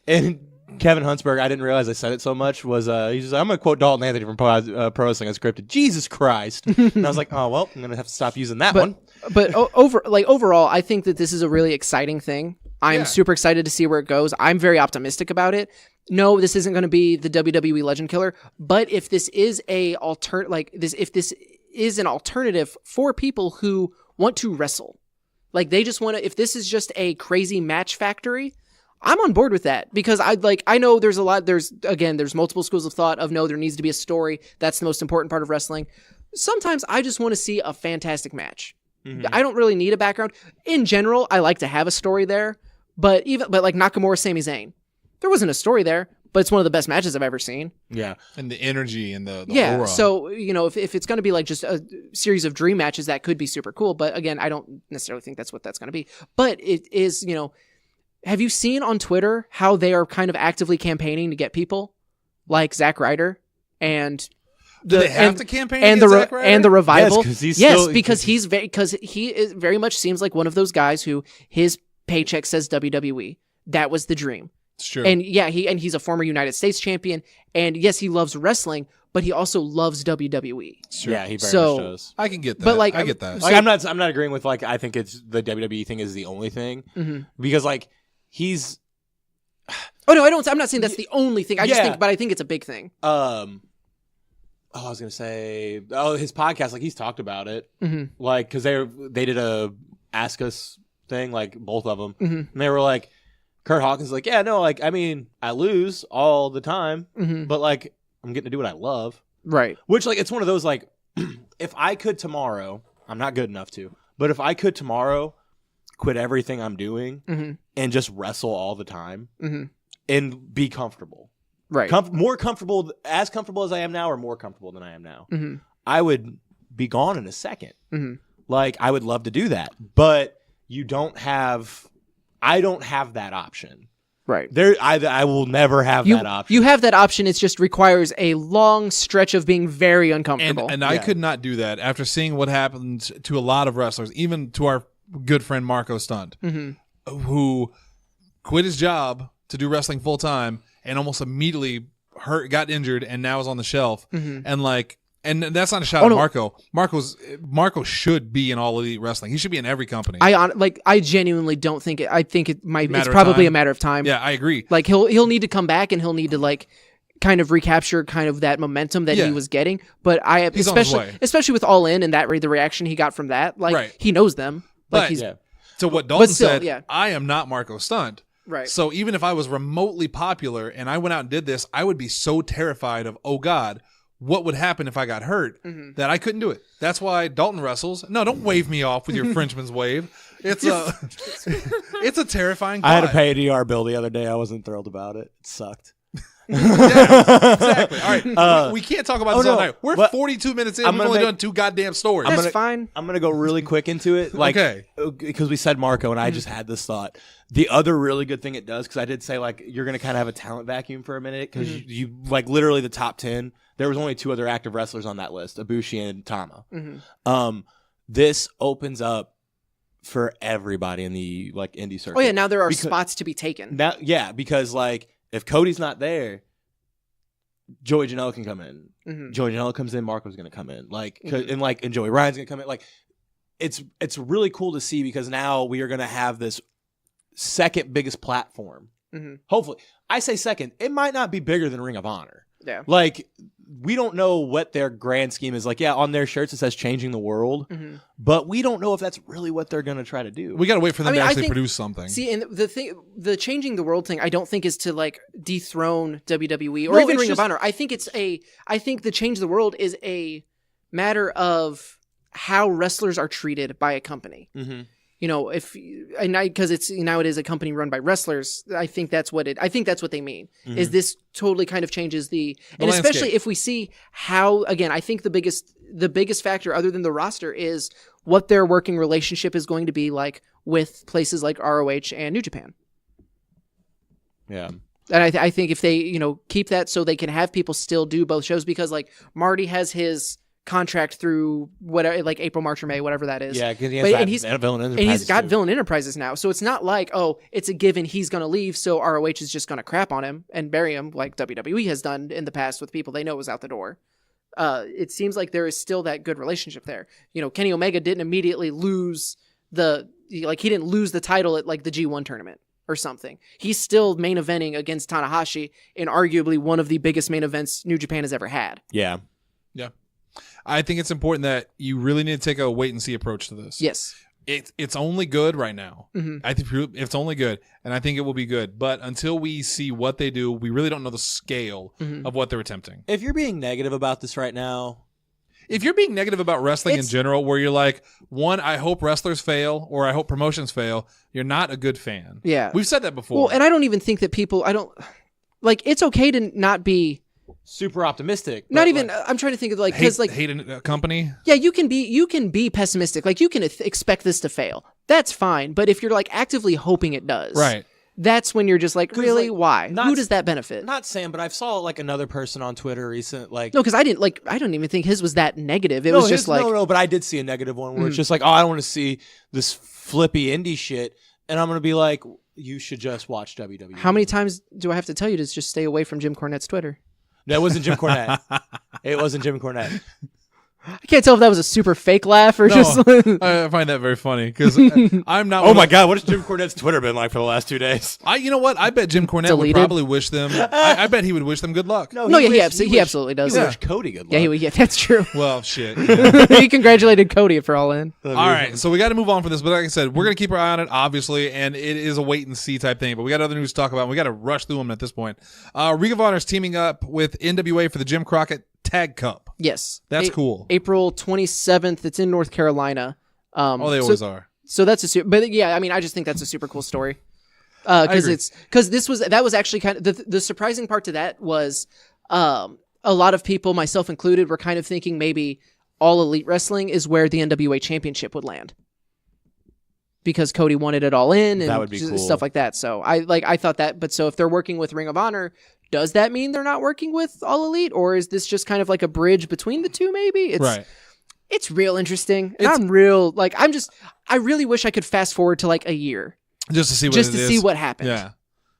and Kevin Huntsberg, I didn't realize I said it so much, was he's like, I'm going to quote Dalton Anthony from Pro Wrestling Unscripted. Jesus Christ. And I was like, oh, well, I'm going to have to stop using that one. But overall, I think that this is a really exciting thing. I'm super excited to see where it goes. I'm very optimistic about it. No, this isn't going to be the WWE Legend Killer, but if this is if this is an alternative for people who want to wrestle, like they just want to, if this is just a crazy match factory, I'm on board with that, because I know there's multiple schools of thought of no, there needs to be a story. That's the most important part of wrestling. Sometimes I just want to see a fantastic match. Mm-hmm. I don't really need a background. In general, I like to have a story there, but like Nakamura, Sami Zayn, there wasn't a story there, but it's one of the best matches I've ever seen. Yeah. And the energy and the Yeah, aura. so, if it's going to be like just a series of dream matches, that could be super cool. But again, I don't necessarily think that's what that's going to be. But it is, have you seen on Twitter how they are kind of actively campaigning to get people like Zack Ryder and do they have to campaign and against Zack Ryder? and the Revival? Yes, because he is very much seems like one of those guys who his paycheck says WWE. That was the dream. It's true. And he's a former United States champion. And yes, he loves wrestling, but he also loves WWE. Sure. Yeah, he very much does. I can get that. But, I get that. Like, I'm not agreeing with I think it's the WWE thing is the only thing because he's. Oh no, I'm not saying that's the only thing. I think it's a big thing. I was gonna say, his podcast, his talked about it, Mm-hmm. because they did a Ask Us thing, both of them, Mm-hmm. and they were like, Kurt Hawkins, yeah, no, I lose all the time, but I'm getting to do what I love, Right. which it's one of those if I could tomorrow, I'm not good enough to, but if I could tomorrow quit everything I'm doing and just wrestle all the time and be comfortable. Right. More comfortable, as comfortable as I am now, or more comfortable than I am now. I would be gone in a second. I would love to do that, but I don't have that option. Right. I will never have that option. You have that option. It just requires a long stretch of being very uncomfortable. And I could not do that after seeing what happened to a lot of wrestlers, even to our good friend Marco Stunt, who quit his job to do wrestling full time and almost immediately got injured, and now is on the shelf. And that's not a shot at Marco. Marco should be in All Elite Wrestling. He should be in every company. I genuinely don't think it. I think it's Matter of probably time. a matter of time. Yeah, I agree. He'll need to come back, and he'll need to kind of recapture kind of that momentum that he was getting. But He's on his way. especially with All In and the reaction he got from that, Right. he knows them. But he's to what Dalton still, said, yeah. I am not Marco Stunt. Right. So even if I was remotely popular and I went out and did this, I would be so terrified of, oh God, what would happen if I got hurt that I couldn't do it. That's why Dalton wrestles. No, don't wave me off with your Frenchman's wave. It's a terrifying thought. I had to pay a DR bill the other day. I wasn't thrilled about it. It sucked. Exactly. All right. We can't talk about this all night. We're 42 minutes in. We've only done 2 goddamn stories. That's fine. I'm going to go really quick into it. Okay. Because we said Marco, and I just had this thought. The other really good thing it does, because I did say, you're going to kind of have a talent vacuum for a minute, because you literally the top 10, there was only 2 other active wrestlers on that list, Ibushi and Tama. This opens up for everybody in the indie circuit. Oh yeah, now there are spots to be taken. Because if Cody's not there, Joey Janela can come in. Joey Janela comes in, Marco's going to come in. And Joey Ryan's going to come in. It's really cool to see, because now we are going to have this second biggest platform. Hopefully. I say second. It might not be bigger than Ring of Honor. Yeah. We don't know what their grand scheme is. On their shirts it says changing the world, but we don't know if that's really what they're going to try to do. We got to wait for them to actually think, produce something. See, and the changing the world thing, I don't think is to dethrone WWE or even Ring of Honor. I think the change the world is a matter of how wrestlers are treated by a company. Because it's now it is a company run by wrestlers. I think that's what they mean. Is this totally kind of changes the landscape. Especially if we see how, again, I think the biggest factor other than the roster is what their working relationship is going to be like with places like ROH and New Japan. Yeah. And I think if they keep that so they can have people still do both shows, because Marty has his contract through whatever, April, March, or May, whatever that is. Yeah, because he's got Villain Enterprises now, so it's not it's a given he's going to leave, so ROH is just going to crap on him and bury him like WWE has done in the past with people they know was out the door. It seems like there is still that good relationship there. Kenny Omega didn't immediately lose he didn't lose the title at the G1 tournament or something. He's still main eventing against Tanahashi in arguably one of the biggest main events New Japan has ever had. Yeah. I think it's important that you really need to take a wait and see approach to this. Yes. It's only good right now. I think it's only good, and I think it will be good. But until we see what they do, we really don't know the scale of what they're attempting. If you're being negative about this right now, if you're being negative about wrestling in general, where you're like, one, I hope wrestlers fail or I hope promotions fail, you're not a good fan. Yeah. We've said that before. Well, and I don't even think that people, like, it's okay to not be super optimistic. Not even. I'm trying to think of like because like hate a company. Yeah, you can be pessimistic. Like you can expect this to fail. That's fine. But if you're like actively hoping it does, right? That's when you're just like, really, like, why? Who does that benefit? Not Sam, but I saw like another person on Twitter recent, like no, because I don't even think his was that negative. It was just like but I did see a negative one where it's just like, oh, I don't want to see this flippy indie shit, and I'm gonna be like, you should just watch WWE. How many times do I have to tell you to just stay away from Jim Cornette's Twitter? No, it wasn't Jim Cornette. It wasn't Jim Cornette. I can't tell if that was a super fake laugh or just. I find that very funny because I'm not. Oh my god, what has Jim Cornette's Twitter been like for the last 2 days? You know what? I bet Jim Cornette would probably wish them. I bet he would wish them good luck. He absolutely does. He wished Cody good luck. Yeah, that's true. Well, shit. He congratulated Cody for All In. All right, so we got to move on from this, but like I said, we're gonna keep our eye on it, obviously, and it is a wait and see type thing. But we got other news to talk about. And we got to rush through them at this point. Ring of Honor is teaming up with NWA for the Jim Crockett Tag Cup. Yes, that's cool. April 27th. It's in North Carolina. They always are. So that's but yeah, I mean, I just think that's a super cool story. Because that was actually kind of the surprising part to that was a lot of people, myself included, were kind of thinking maybe All Elite Wrestling is where the NWA Championship would land. Because Cody wanted it all in and that would be cool. Stuff like that. So I thought that, but so if they're working with Ring of Honor, does that mean they're not working with All Elite, or is this just kind of like a bridge between the two? Maybe it's real interesting. And I really wish I could fast forward to like a year just to see what happened. Yeah,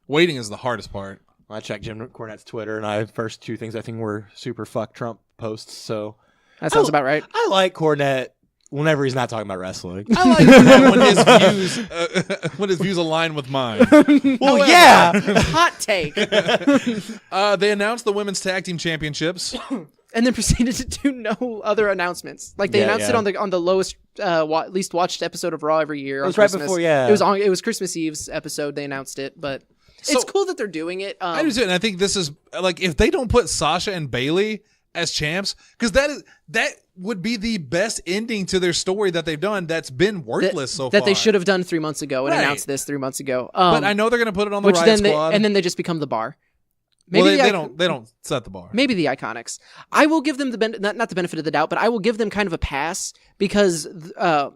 waiting is the hardest part. I checked Jim Cornette's Twitter, and first two things I think were super fuck Trump posts. So that sounds about right. I like Cornette. Whenever he's not talking about wrestling, I like that when his views align with mine. Well, yeah, hot take. They announced the women's tag team championships, and then proceeded to do no other announcements. Like they announced it on the lowest, least watched episode of Raw every year. It was right before, It was Christmas Eve's episode. They announced it, but it's cool that they're doing it. I do too, and I think this is like if they don't put Sasha and Bayley as champs, because that would be the best ending to their story that they've done that's been worthless so far. That they should have done 3 months ago and announced this 3 months ago. But I know they're going to put it on the Riot Squad. And then they just become the bar. Maybe they don't set the bar. Maybe the Iconics. I will give them not the benefit of the doubt, but I will give them kind of a pass because the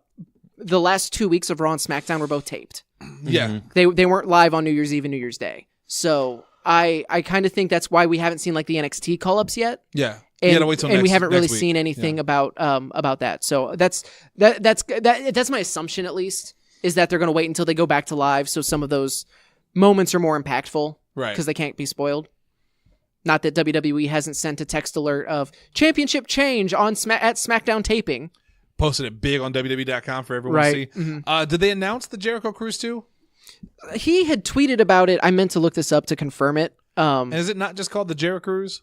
last 2 weeks of Raw and SmackDown were both taped. Yeah. They weren't live on New Year's Eve and New Year's Day. So I kind of think that's why we haven't seen like the NXT call-ups yet. Yeah. And, wait till we haven't really week. seen anything about that. So that's my assumption, at least, is that they're going to wait until they go back to live, so some of those moments are more impactful, right? Because they can't be spoiled. Not that WWE hasn't sent a text alert of championship change on at SmackDown taping. Posted it big on WWE.com for everyone to see. Mm-hmm. Did they announce the Jericho Cruise too? He had tweeted about it. I meant to look this up to confirm it. And is it not just called the Jericho Cruise?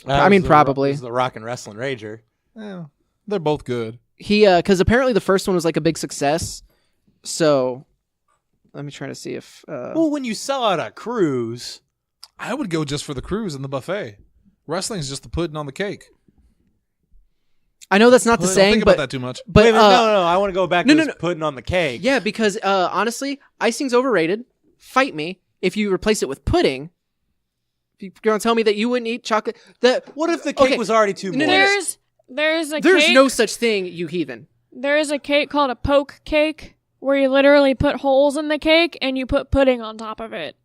I mean, probably. The Rock and Wrestling Rager. Yeah, they're both good. Because apparently the first one was like a big success. So, let me try to see if. Well, when you sell out a cruise, I would go just for the cruise and the buffet. Wrestling's just the pudding on the cake. I know that's not the saying, don't think but about that too much. But no, I want to go back to pudding on the cake. Yeah, because honestly, icing's overrated. Fight me if you replace it with pudding. You're going to tell me that you wouldn't eat chocolate? What if the cake was already too moist? There's no such thing, you heathen. There is a cake called a poke cake where you literally put holes in the cake and you put pudding on top of it.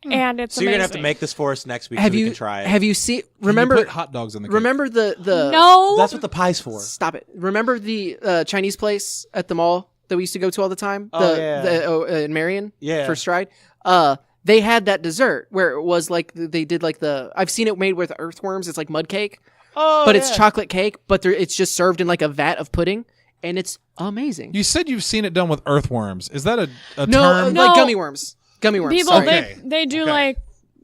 And it's so you're going to have to make this for us next week so we can try it. Have you seen... Remember... You put hot dogs in the cake. Remember the... No! That's what the pie's for. Stop it. Remember the Chinese place at the mall that we used to go to all the time? In Marion? Yeah. For Stride? They had that dessert where it was like they did like I've seen it made with earthworms. It's like mud cake, but it's chocolate cake, but it's just served in like a vat of pudding, and it's amazing. You said you've seen it done with earthworms. Is that a no, term? like gummy worms. Gummy worms. People sorry. they do like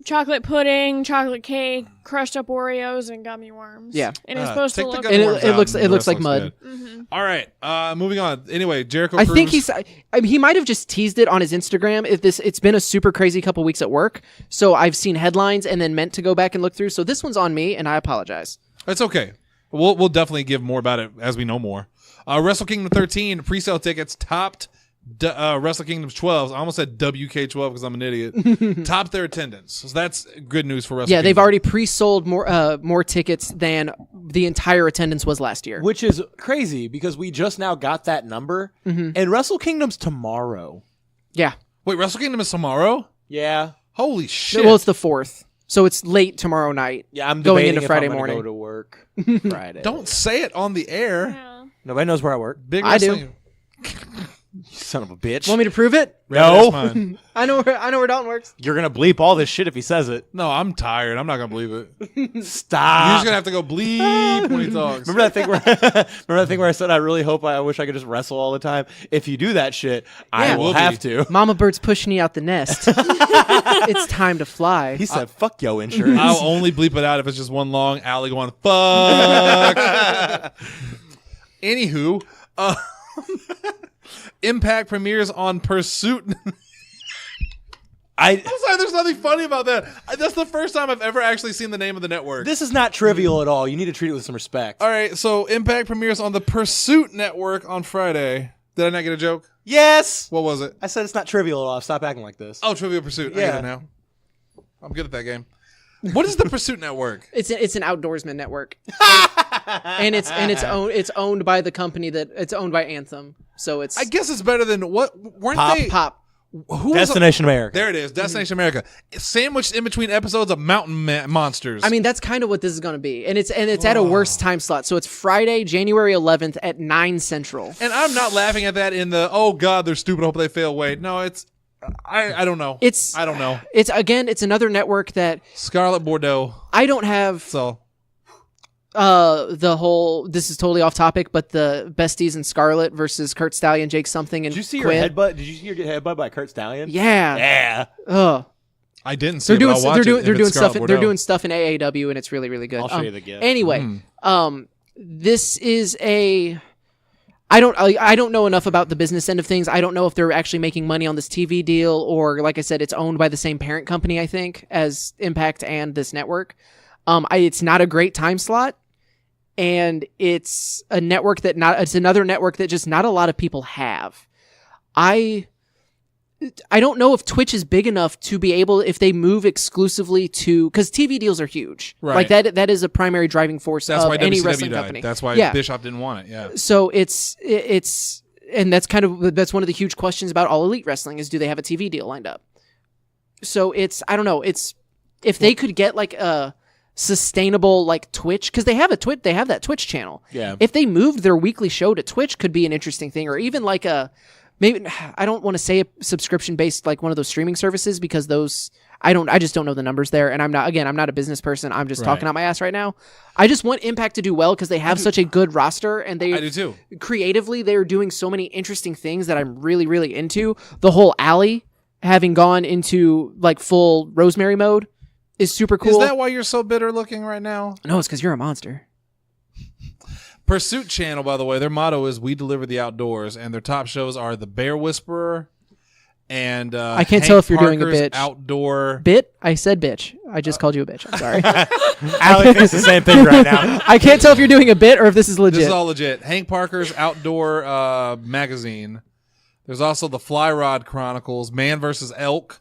chocolate pudding, chocolate cake, crushed up Oreos, and gummy worms. Yeah, and it's supposed to look. It looks like mud. Mm-hmm. All right, moving on. Anyway, Jericho. I Cruise. think he might have just teased it on his Instagram. It's been a super crazy couple weeks at work, so I've seen headlines and then meant to go back and look through. So this one's on me, and I apologize. It's okay. We'll definitely give more about it as we know more. Wrestle Kingdom 13 pre-sale tickets topped Wrestle Kingdom's 12. I almost said WK12 because I'm an idiot. Topped their attendance. So that's good news for Wrestle Kingdom. They've already pre-sold more tickets than the entire attendance was last year. Which is crazy because we just now got that number, and Wrestle Kingdom's tomorrow. Yeah. Wait, Wrestle Kingdom is tomorrow? Yeah. Holy shit. Well, it's the 4th. So it's late tomorrow night. Yeah, I'm going debating into if Friday I'm gonna morning. Go to work Friday. Don't say it on the air. Yeah. Nobody knows where I work. Big I do. wrestling. You son of a bitch. Want me to prove it? That's mine. I know where Dalton works. You're gonna bleep all this shit if he says it. No, I'm tired. I'm not gonna believe it. Stop. You're just gonna have to go bleep when he talks. Remember that thing where I said I really hope I wish I could just wrestle all the time? If you do that shit, I Yeah. will Will have be. to. Mama Bird's pushing you out the nest. It's time to fly. He said, "Fuck yo insurance." I'll only bleep it out if it's just one long alley going fuck. Anywho, Impact premieres on Pursuit. I'm sorry, there's nothing funny about that. That's the first time I've ever actually seen the name of the network. This is not trivial at all. You need to treat it with some respect. All right, so Impact premieres on the Pursuit Network on Friday. Did I not get a joke? Yes. What was it? I said it's not trivial at all. Stop acting like this. Oh, Trivial Pursuit. I Yeah. get it now. I'm good at that game. What is the Pursuit Network? It's an outdoorsman network, and it's owned by the company it's owned by Anthem. So it's I guess it's better than what weren't Pop. they? Pop. Who was Destination America. There it is, Destination America. Sandwiched in between episodes of Mountain Monsters. I mean, that's kind of what this is going to be, and it's at a worse time slot. So it's Friday, January 11th at 9 Central. and I'm not laughing at that in the oh god they're stupid. Hope they fail. Wait, no, it's I don't know. I don't know. It's another network that Scarlet Bordeaux. I don't have. So The whole this is totally off topic, but the Besties and Scarlet versus Kurt Stallion, Jake something, and Did you see Quinn. your headbutt? Did you see your headbutt by Kurt Stallion? Yeah. Yeah. Ugh. I didn't see. They're it, but I'll watch doing it if they're it's doing Scarlet stuff Bordeaux. they're doing stuff in AAW, and it's really really good. I'll show you the GIF. Anyway, this is a. I don't know enough about the business end of things. I don't know if they're actually making money on this TV deal, or like I said, it's owned by the same parent company, I think, as Impact and this network. It's not a great time slot, and it's a network it's another network that just not a lot of people have. I don't know if Twitch is big enough to be able, if they move exclusively to, because TV deals are huge. Right. Like that is a primary driving force That's of why any WCW wrestling died. company. That's why Yeah. Bischoff didn't want it. Yeah. So it's and that's one of the huge questions about All Elite Wrestling is, do they have a TV deal lined up? So I don't know. It's if they could get like a sustainable like Twitch, because they have that Twitch channel. Yeah. If they moved their weekly show to Twitch, could be an interesting thing, or even like maybe I don't want to say a subscription based like one of those streaming services, because those I just don't know the numbers there, and I'm not a business person. I'm just talking out my ass right now. I just want Impact to do well because they have such a good roster, and I do too. creatively they're doing so many interesting things that I'm really really into. The whole alley having gone into like full Rosemary mode is super cool. Is that why you're so bitter looking right now? No, it's because you're a monster. Pursuit Channel, by the way, their motto is "We deliver the outdoors," and their top shows are The Bear Whisperer and I can't Hank tell if you're doing a Parker's bitch. Outdoor. Bit? I said bitch. I just called you a bitch. I'm sorry. Allie thinks the same thing right now. I can't tell if you're doing a bit or if this is legit. This is all legit. Hank Parker's Outdoor magazine. There's also the Fly Rod Chronicles, Man vs. Elk.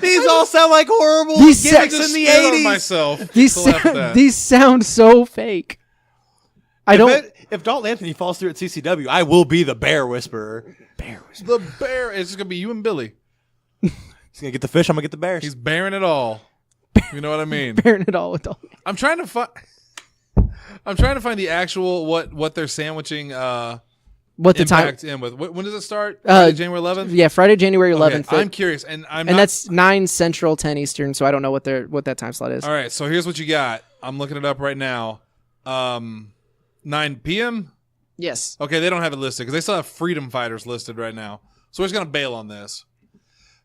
These all sound like horrible These gimmicks sound- in the Spit on 80s. myself. these to laugh at that. these sound so fake. If Dalton Anthony falls through at CCW, I will be the Bear Whisperer. The bear. It's just gonna be you and Billy. He's gonna get the fish. I'm gonna get the bears. He's bearing it all. You know what I mean? Bearing it all with all. I'm trying to find the actual what they're sandwiching What the time? Impact in with. When does it start? Friday, January 11th. Yeah, Friday, January 11th. Okay, I'm curious, and I'm and not, that's 9 Central, 10 Eastern. So I don't know what that time slot is. all right. So here's what you got. I'm looking it up right now. 9 p.m. Yes. Okay, they don't have it listed because they still have Freedom Fighters listed right now. So we're just gonna bail on this.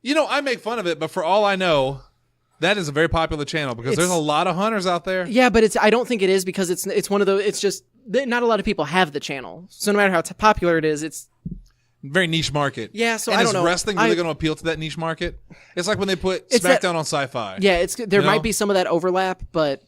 You know, I make fun of it, but for all I know, that is a very popular channel because there's a lot of hunters out there. Yeah, but I don't think it is because it's one of those. It's just not a lot of people have the channel. So no matter how popular it is, very niche market. Yeah, so and I don't know. Is wrestling really going to appeal to that niche market? It's like when they put It's SmackDown on Sci-Fi. Yeah, there might be some of that overlap, but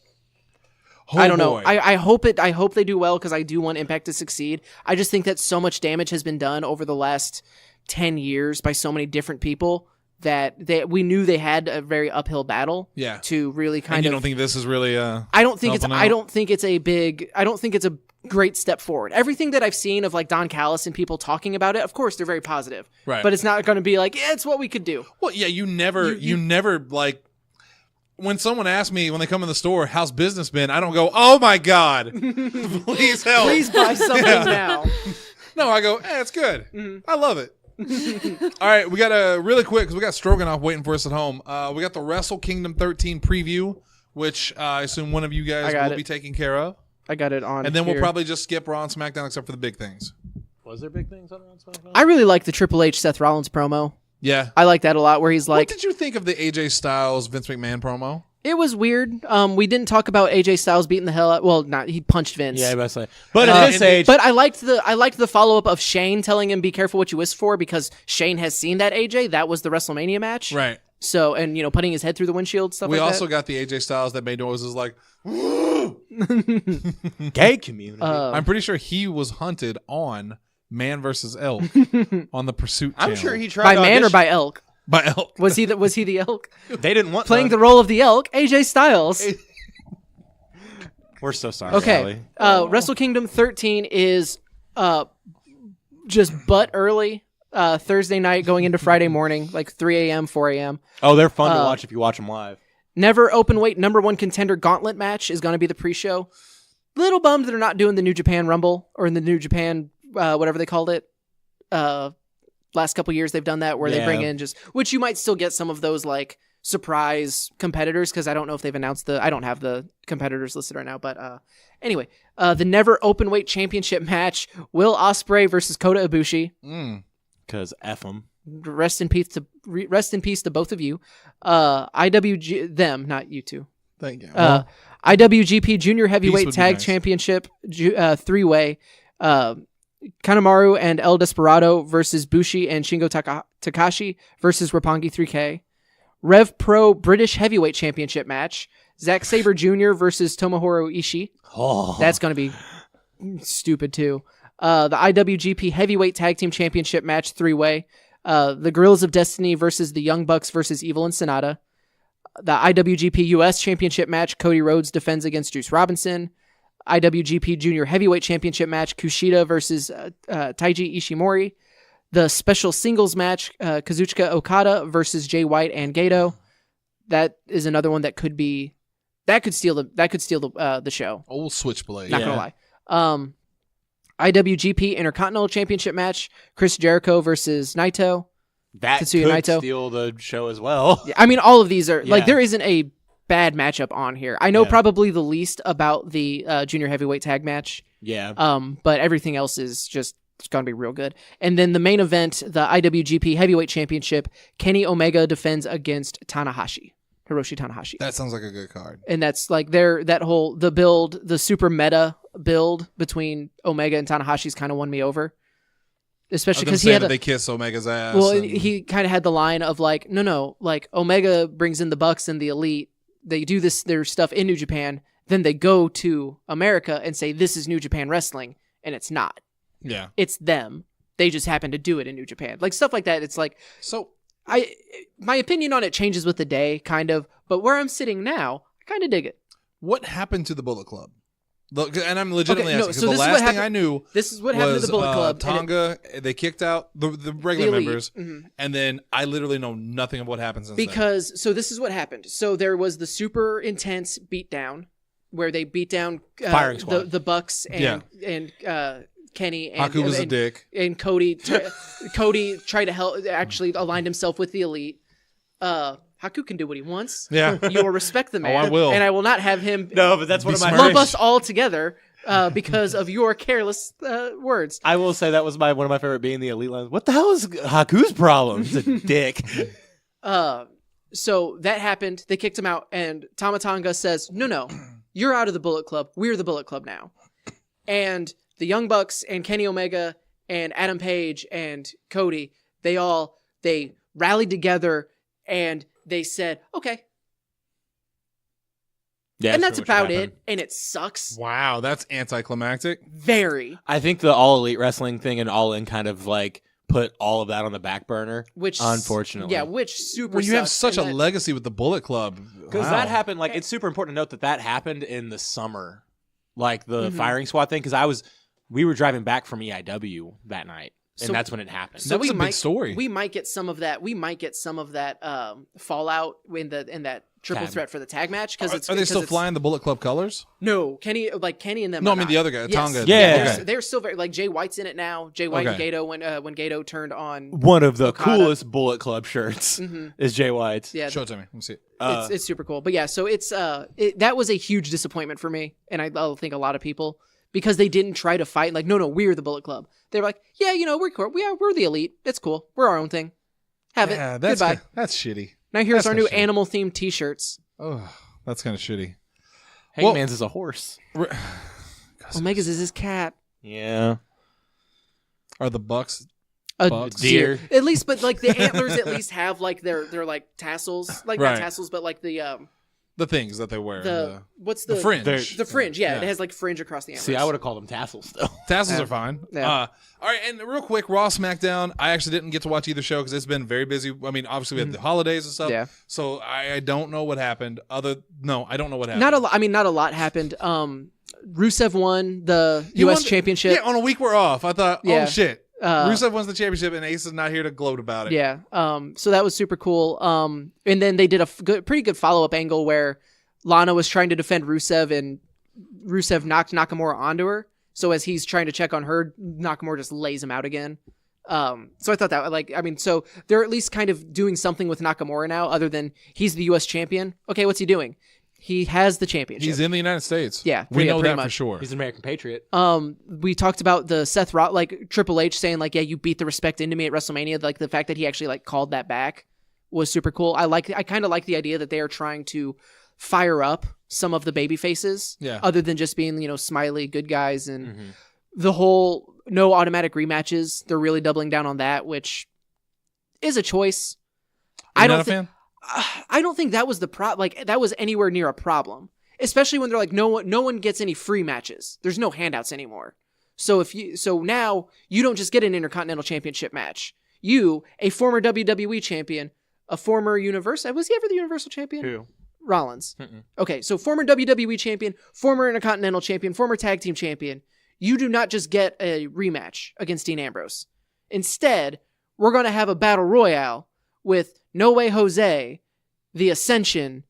I don't know. I hope they do well because I do want Impact to succeed. I just think that so much damage has been done over the last 10 years by so many different people that we knew they had a very uphill battle. Yeah. To really kind and of. You don't think this is really? I don't think it's a great step forward. Everything that I've seen of like Don Callis and people talking about it, of course, they're very positive. Right. But it's not going to be like, yeah, it's what we could do. Well, yeah, you never like. When someone asks me when they come in the store, how's business been? I don't go, oh my God, please help. Please buy something now. No, I go, it's good. I love it. All right, we got a really quick because we got Stroganoff waiting for us at home. We got the Wrestle Kingdom 13 preview, which I assume one of you guys will be taking care of. I got it on. And then here. we'll probably just skip Raw and SmackDown except for the big things. Was there big things on Raw and SmackDown? I really like the Triple H Seth Rollins promo. Yeah. I like that a lot where he's like... What did you think of the AJ Styles Vince McMahon promo? It was weird. We didn't talk about AJ Styles beating the hell out... Well, he punched Vince. Yeah, I say. But at this age... But I liked the follow-up of Shane telling him, be careful what you wish for, because Shane has seen that AJ. That was the WrestleMania match. Right. So, and, putting his head through the windshield, stuff like that. We also got the AJ Styles that made noises like... Gay community. I'm pretty sure he was hunted on Man vs. Elk on the Pursuit channel. I'm sure he tried by man or by elk. By elk. Was he the elk? They didn't want playing the role of the elk. AJ Styles. We're so sorry. Okay. Wrestle Kingdom 13 is just butt early. Thursday night going into Friday morning, like 3 a.m., 4 a.m. Oh, they're fun to watch if you watch them live. Never open weight number one contender gauntlet match is going to be the pre-show. Little bummed they're not doing the New Japan Rumble or in the New Japan whatever they called it. Last couple years they've done that where they bring in which you might still get some of those like surprise competitors because I don't know if they've announced I don't have the competitors listed right now, but anyway, the Never Open Weight Championship match: Will Ospreay versus Kota Ibushi. Because F them. Rest in peace to both of you. IWG them, not you two. Thank you. IWGP Junior Heavyweight Tag Championship 3-way. Kanemaru and El Desperado versus Bushi and Shingo Takashi versus Roppongi 3K. Rev Pro British Heavyweight Championship match: Zack Sabre Jr. versus Tomohiro Ishii. Oh. That's going to be stupid too. The IWGP Heavyweight Tag Team Championship match 3-way. The Guerrillas of Destiny versus the Young Bucks versus Evil and Sonata. The IWGP US Championship match: Cody Rhodes defends against Juice Robinson. IWGP Junior Heavyweight Championship match: Kushida versus Taiji Ishimori. The special singles match: Kazuchika Okada versus Jay White and Gato. That is another one that could steal the show. Old Switchblade. Not gonna lie. IWGP Intercontinental Championship match: Chris Jericho versus Naito. That Tetsuya could Naito. steal the show as well. I mean, all of these are like there isn't a bad matchup on here. I know probably the least about the junior heavyweight tag match. Yeah. But everything else is just it's gonna be real good. And then the main event, the IWGP Heavyweight Championship: Kenny Omega defends against Hiroshi Tanahashi. That sounds like a good card. And that's like the super meta build between Omega and Tanahashi's kind of won me over. Especially because they kiss Omega's ass. Well, he kind of had the line of like, no, like Omega brings in the Bucks and the Elite. They do their stuff in New Japan, then they go to America and say this is New Japan Wrestling, and it's not. Yeah, it's them. They just happen to do it in New Japan, like stuff like that. It's like my opinion on it changes with the day, kind of. But where I'm sitting now, I kind of dig it. What happened to the Bullet Club? Look, and I'm legitimately asking because so the last thing I knew this is what happened to the Bullet Club. Tonga, they kicked out the regular members, and then I literally know nothing of what happened since then. So this is what happened. So there was the super intense beatdown where they beat down the Bucks and Kenny and Haku was a dick, and Cody tried to help. Actually, aligned himself with the Elite. Haku can do what he wants. Yeah. You will respect the man. I will. And I will not have him no, but that's one of my lump us all together because of your careless words. I will say that was one of my favorite being the Elite lines. What the hell is Haku's problem? He's a dick. So that happened. They kicked him out, and Tama Tonga says, no, you're out of the Bullet Club. We're the Bullet Club now. And the Young Bucks and Kenny Omega and Adam Page and Cody, they rallied together and they said, okay. Yeah, And that's about it. And it sucks. Wow, that's anticlimactic. Very. I think the All Elite Wrestling thing and All In kind of like put all of that on the back burner. Which, unfortunately. Yeah, which super When you have sucks. such a legacy with the Bullet Club. Because that happened, like, it's super important to note that happened in the summer. Like, the firing squad thing. Because we were driving back from EIW that night. And that's when it happened. So that was a big story. We might get some of that. We might get some of that fallout in that triple threat for the tag match. Because are they still flying the Bullet Club colors? No, Kenny and them. No, are I mean not. the other guy, Yes. Tonga. Yeah, Okay. they're still very like Jay White's in it now. Jay White and Gato when Gato turned on One of the Okada. coolest Bullet Club shirts is Jay White's. Yeah, Show it to me. Let me see it. it's super cool. But yeah, so it's that was a huge disappointment for me, and I think a lot of people. Because they didn't try to fight, like, no, we're the Bullet Club. They were like, yeah, we're cool. We're the Elite. It's cool. We're our own thing. Have it. Goodbye. That's shitty. Now here's That's our new kinda shitty. animal-themed T-shirts. Oh, that's kind of shitty. Hangman's is a horse. Omega's is his cat. Yeah. Are the Bucks? A Bucks. deer. At least, but like the antlers at least have like their like tassels, like Right. not tassels, but like The things that they wear. what's the the fringe. The fringe, yeah, Yeah. it has like fringe across the antlers. See, I would have called them tassels, though. Tassels are fine. Yeah. All right, and real quick, Raw, SmackDown. I actually didn't get to watch either show because it's been very busy. I mean, obviously we had the holidays and stuff. Yeah. So I don't know what happened. I don't know what happened. Not a lot. I mean, not a lot happened. Rusev won the He U.S. won the- championship. Yeah, on a week we're off. I thought, Yeah. oh shit. Uh, Rusev wins the championship, and Ace is not here to gloat about it. Yeah. So that was super cool. And then they did a pretty good follow-up angle where Lana was trying to defend Rusev, and Rusev knocked Nakamura onto her. So as he's trying to check on her, Nakamura just lays him out again. So I thought that, so they're at least kind of doing something with Nakamura now, other than he's the U.S. champion. Okay, what's he doing? He has the championship. He's in the United States. Yeah, we know pretty that for much. sure. He's an American patriot. We talked about the Seth like Triple H saying like, yeah, you beat the respect into me at WrestleMania. Like the fact that he actually like called that back was super cool. I kind of like the idea that they are trying to fire up some of the baby faces, Yeah. other than just being, smiley good guys and the whole no automatic rematches. They're really doubling down on that, which is a choice. You're not a fan? I don't think that was the that was anywhere near a problem, especially when they're like, no one gets any free matches. There's no handouts anymore. So now you don't just get an Intercontinental Championship match. You, a former WWE champion, a former was he ever the Universal Champion? Who? Rollins. Okay, so former WWE champion, former Intercontinental champion, former tag team champion. You do not just get a rematch against Dean Ambrose. Instead, we're going to have a battle royale with No Way Jose, The Ascension,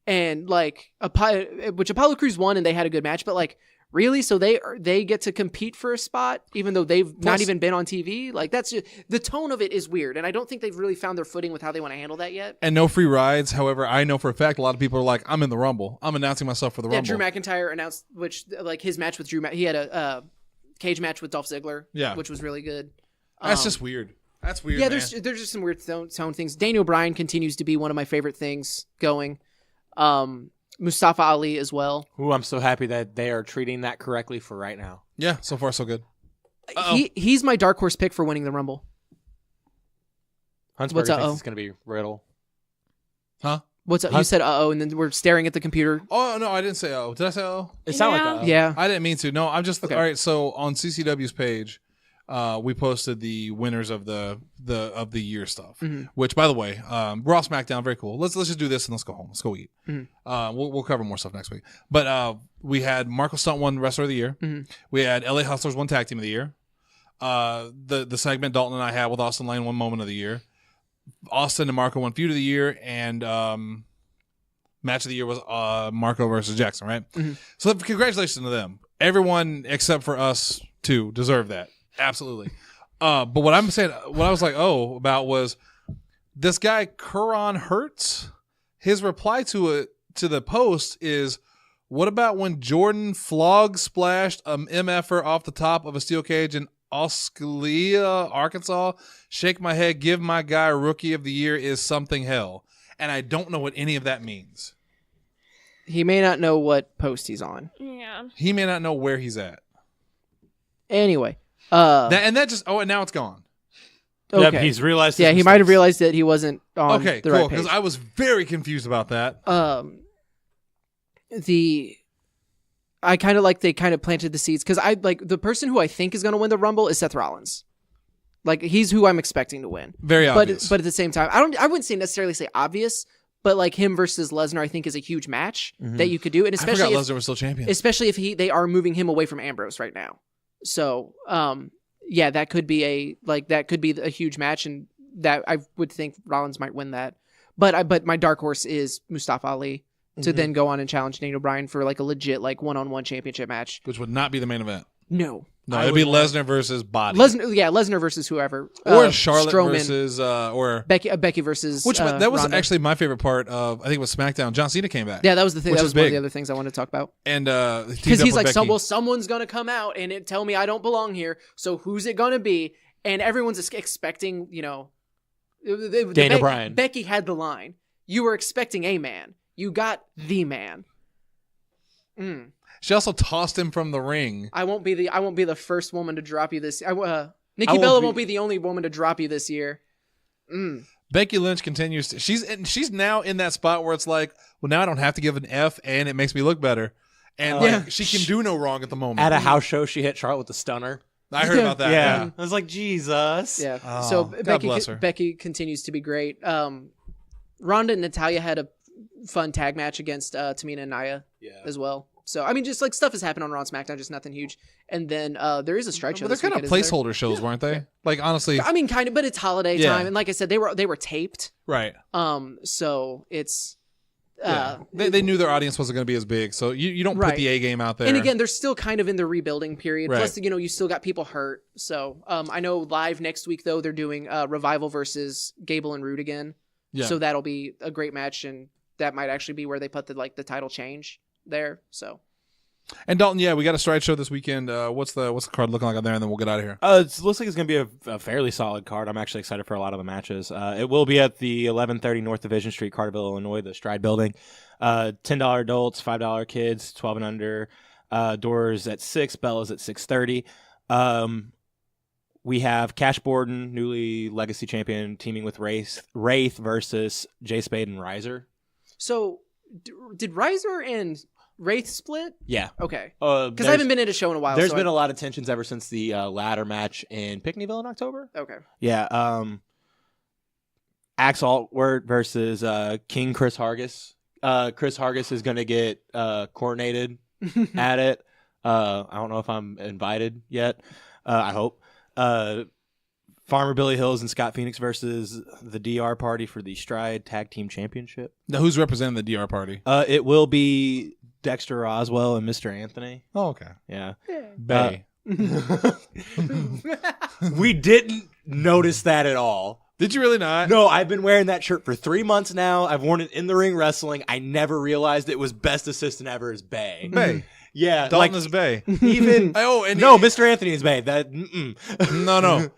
and which Apollo Crews won and they had a good match, but really? So they get to compete for a spot even though they've not even been on TV? That's just, the tone of it is weird, and I don't think they've really found their footing with how they want to handle that yet. And no free rides. However, I know for a fact a lot of people are like, I'm in the Rumble. I'm announcing myself for the Yeah, Rumble. Drew McIntyre announced his match with he had a cage match with Dolph Ziggler, which was really good. That's just weird. That's weird. Yeah, man. there's just some weird tone things. Daniel Bryan continues to be one of my favorite things going. Mustafa Ali as well. Ooh, I'm so happy that they are treating that correctly for right now. Yeah, so far so good. He's my dark horse pick for winning the Rumble. Huntsberger What's thinks it's going to be Riddle. Huh? What's up? You said and then we're staring at the computer. Oh no, I didn't say oh. Did I say oh? It sounded Yeah. like that. Yeah. I didn't mean to. No, I'm just Okay. all right. So on CCW's page, we posted the winners of the year stuff. Which, by the way, Raw, SmackDown, very cool. Let's just do this and let's go home. Let's go eat. We'll cover more stuff next week. But we had Marco Stunt won Wrestler of the Year. We had LA Hustlers won Tag Team of the Year. The segment Dalton and I had with Austin Lane won Moment of the Year. Austin and Marco won Feud of the Year, and Match of the Year was Marco versus Jackson, right? So congratulations to them. Everyone except for us two deserve that. Absolutely. But what I was like, about was this guy Kuron Hertz. His reply to the post is, "What about when Jordan flog splashed a MFer off the top of a steel cage in Osceola, Arkansas? Shake my head, give my guy Rookie of the Year is something hell." And I don't know what any of that means. He may not know what post he's on. Yeah. He may not know where he's at. Anyway, And now it's gone. Okay. Yep, he's realized. Yeah, he might have realized that he wasn't on Okay, the cool. right Because page. I was very confused about that. I kind of like they kind of planted the seeds because I like the person who I think is going to win the Rumble is Seth Rollins. Like he's who I'm expecting to win. Very obvious. But at the same time, I wouldn't necessarily say obvious, but like him versus Lesnar, I think is a huge match that you could do, and I especially forgot Lesnar was still champion. especially if they are moving him away from Ambrose right now. So yeah, that could be a huge match, and that I would think Rollins might win that. But my dark horse is Mustafa Ali to then go on and challenge Daniel Bryan for like a legit like one-on-one championship match. Which would not be the main event. No. No, it'd be Lesnar versus Body. Lesnar versus whoever. Or Charlotte Strowman, versus or Becky versus that was Ronda. actually my favorite part of, I think it was SmackDown. John Cena came back. Yeah, that was the thing. Which That was was one of big. the other things I wanted to talk about. And Because he's like, someone's gonna come out and tell me I don't belong here. So who's it gonna be? And everyone's expecting, Daniel Bryan. Becky had the line. You were expecting a man. You got the man. She also tossed him from the ring. I won't be the first woman to drop you this. Nikki Bella won't be the only woman to drop you this year. Becky Lynch continues. She's now in that spot where it's like, well, now I don't have to give an F, and it makes me look better. And she can do no wrong at the moment. At a house show, she hit Charlotte with the stunner. I heard about that. Yeah. I was like, Jesus. Yeah. Oh, So God bless her. Becky continues to be great. Ronda and Natalya had a fun tag match against Tamina and Nia as well. So I mean, just like stuff has happened on Raw and SmackDown, just nothing huge. And then there is a strike show. But they're this kind of weekend, isn't placeholder shows, weren't they? Like honestly, there? I mean, kind of, but it's holiday Yeah. time, and like I said, they were taped. right? So it's They knew their audience wasn't going to be as big, so you don't put Right. the A game out there. And again, they're still kind of in the rebuilding period. Right. Plus, you still got people hurt. So I know live next week though they're doing Revival versus Gable and Roode again. Yeah. So that'll be a great match, and that might actually be where they put the title change there. So. And Dalton, we got a Stride show this weekend. What's the card looking like on there, and then we'll get out of here. It looks like it's going to be a fairly solid card. I'm actually excited for a lot of the matches. It will be at the 1130 North Division Street, Carterville, Illinois, the Stride building. $10 adults, $5 kids, 12 and under. Doors at 6, bell is at 6:30. We have Cash Borden, newly Legacy champion, teaming with Wraith versus Jay Spade and Riser. So, did Riser and Wraith split? Yeah. Okay. Because I haven't been at a show in a while. There's so been a lot of tensions ever since the ladder match in Pickneyville in October. Okay. Yeah. Axe Altward versus King Chris Hargis. Chris Hargis is going to get coordinated at it. I don't know if I'm invited yet. I hope. Farmer Billy Hills and Scott Phoenix versus the DR Party for the Stride Tag Team Championship. Now, who's representing the DR Party? It will be Dexter Roswell and Mr. Anthony. Oh, okay. Yeah. Bay. We didn't notice that at all. Did you really not? No, I've been wearing that shirt for 3 months now. I've worn it in the ring wrestling. I never realized it was best assistant ever is Bay. Bay. Yeah. Dalton is Bay. Even and no, Mr. Anthony is Bay. That No.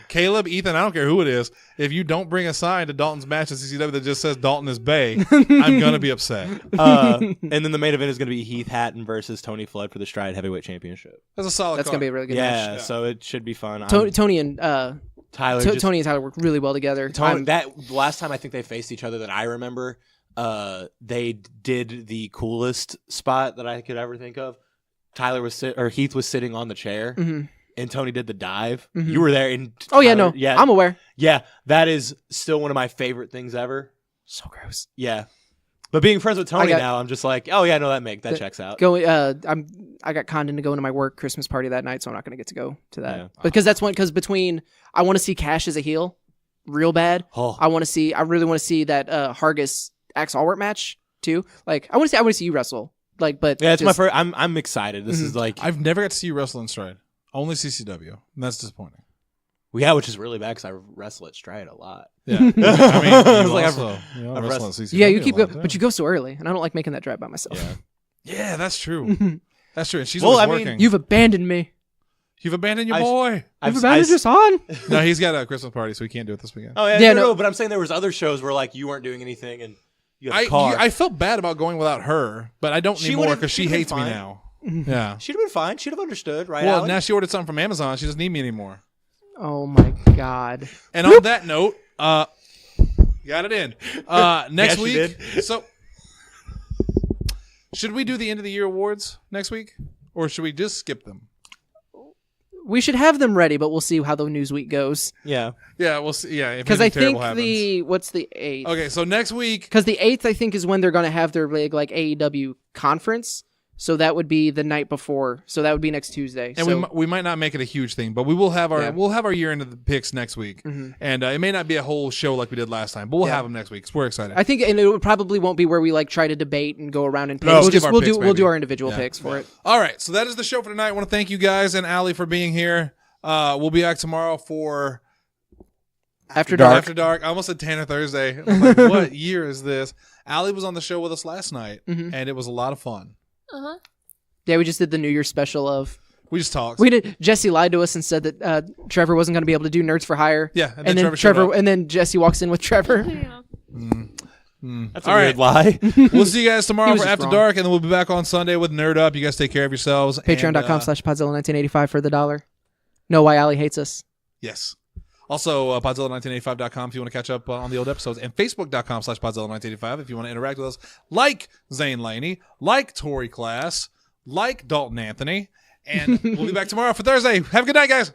Caleb, Ethan, I don't care who it is. If you don't bring a sign to Dalton's match in CCW that just says Dalton is Bay, I'm gonna be upset. and then the main event is going to be Heath Hatton versus Tony Flood for the Stride Heavyweight Championship. That's a solid. That's card. gonna be a really good Yeah, match. so it should be fun. Tony and Tyler. Tony and Tyler work really well together. That last time I think they faced each other that I remember, they did the coolest spot that I could ever think of. Heath was sitting on the chair, and Tony did the dive. Mhm. You were there. And Oh yeah, Tyler- no, yeah, I'm aware. yeah. That is still one of my favorite things ever. So gross. Yeah, but being friends with Tony got- now, I'm just like, oh yeah, no, that checks out. I got conned into going to my work Christmas party that night, so I'm not gonna get to go to that. Yeah. Because between I want to see Cash as a heel, real bad. Oh. I really want to see that Hargis Axe Allward match too. Like I want to see you wrestle. Like, but Yeah, it's my just- first. I'm excited. This is like, I've never got to see you wrestle in Stride. Only CCW, and that's disappointing. yeah, which is really bad because I wrestle at Stride a lot. Yeah, I mean, you like, also I've wrestle at CCW. Yeah, you keep a lot, going, but you go so early, and I don't like making that drive by myself. Yeah, that's true. That's true. And she's Well, always I mean, working. You've abandoned me. You've abandoned your I- boy. You've abandoned your son. No, he's got a Christmas party, so he can't do it this weekend. Oh yeah, Yeah, no, no. but I'm saying there was other shows where like you weren't doing anything and you had a car. I felt bad about going without her, but I don't She anymore would've- because she she'd been hates me fine. now. Yeah. She'd have been fine. She'd have understood, right? Well, Allie? now she ordered something from Amazon. She doesn't need me anymore. Oh my god. And on that note, got it in. Next Yeah, she week. did. So, should we do the end of the year awards next week, or should we just skip them? We should have them ready, but we'll see how the news week goes. Yeah. Yeah, we'll see. Yeah, Because I think what's the 8th? Okay, so next week. Because the 8th, I think, is when they're going to have their big like AEW conference. So that would be the night before. So that would be next Tuesday. And so, we might not make it a huge thing, but we will have our Yeah. year end of the picks next week, and it may not be a whole show like we did last time, but we'll have them next week. 'Cause we're excited. I think, and it probably won't be where we like try to debate and go around and pick. No, we'll give our picks, we'll do baby. our individual picks for it. All right, so that is the show for tonight. I want to thank you guys and Allie for being here. We'll be back tomorrow for After dark. After dark. I almost said Tanner Thursday. I'm like, what year is this? Allie was on the show with us last night, and it was a lot of fun. Yeah, we just did the New Year's special of. We just talked. We did. Jesse lied to us and said that Trevor wasn't going to be able to do Nerds for Hire. Yeah, and then Trevor and then Jesse walks in with Trevor. Yeah. That's a weird lie. We'll see you guys tomorrow was for just After wrong. Dark, and then we'll be back on Sunday with Nerd Up. You guys take care of yourselves. Patreon.com/Podzilla1985 for the $1. Know why Allie hates us. Yes. Also, Podzilla1985.com if you want to catch up on the old episodes, and Facebook.com/Podzilla1985 if you want to interact with us, like Zane Laney, like Tori Class, like Dalton Anthony. And we'll be back tomorrow for Thursday. Have a good night, guys.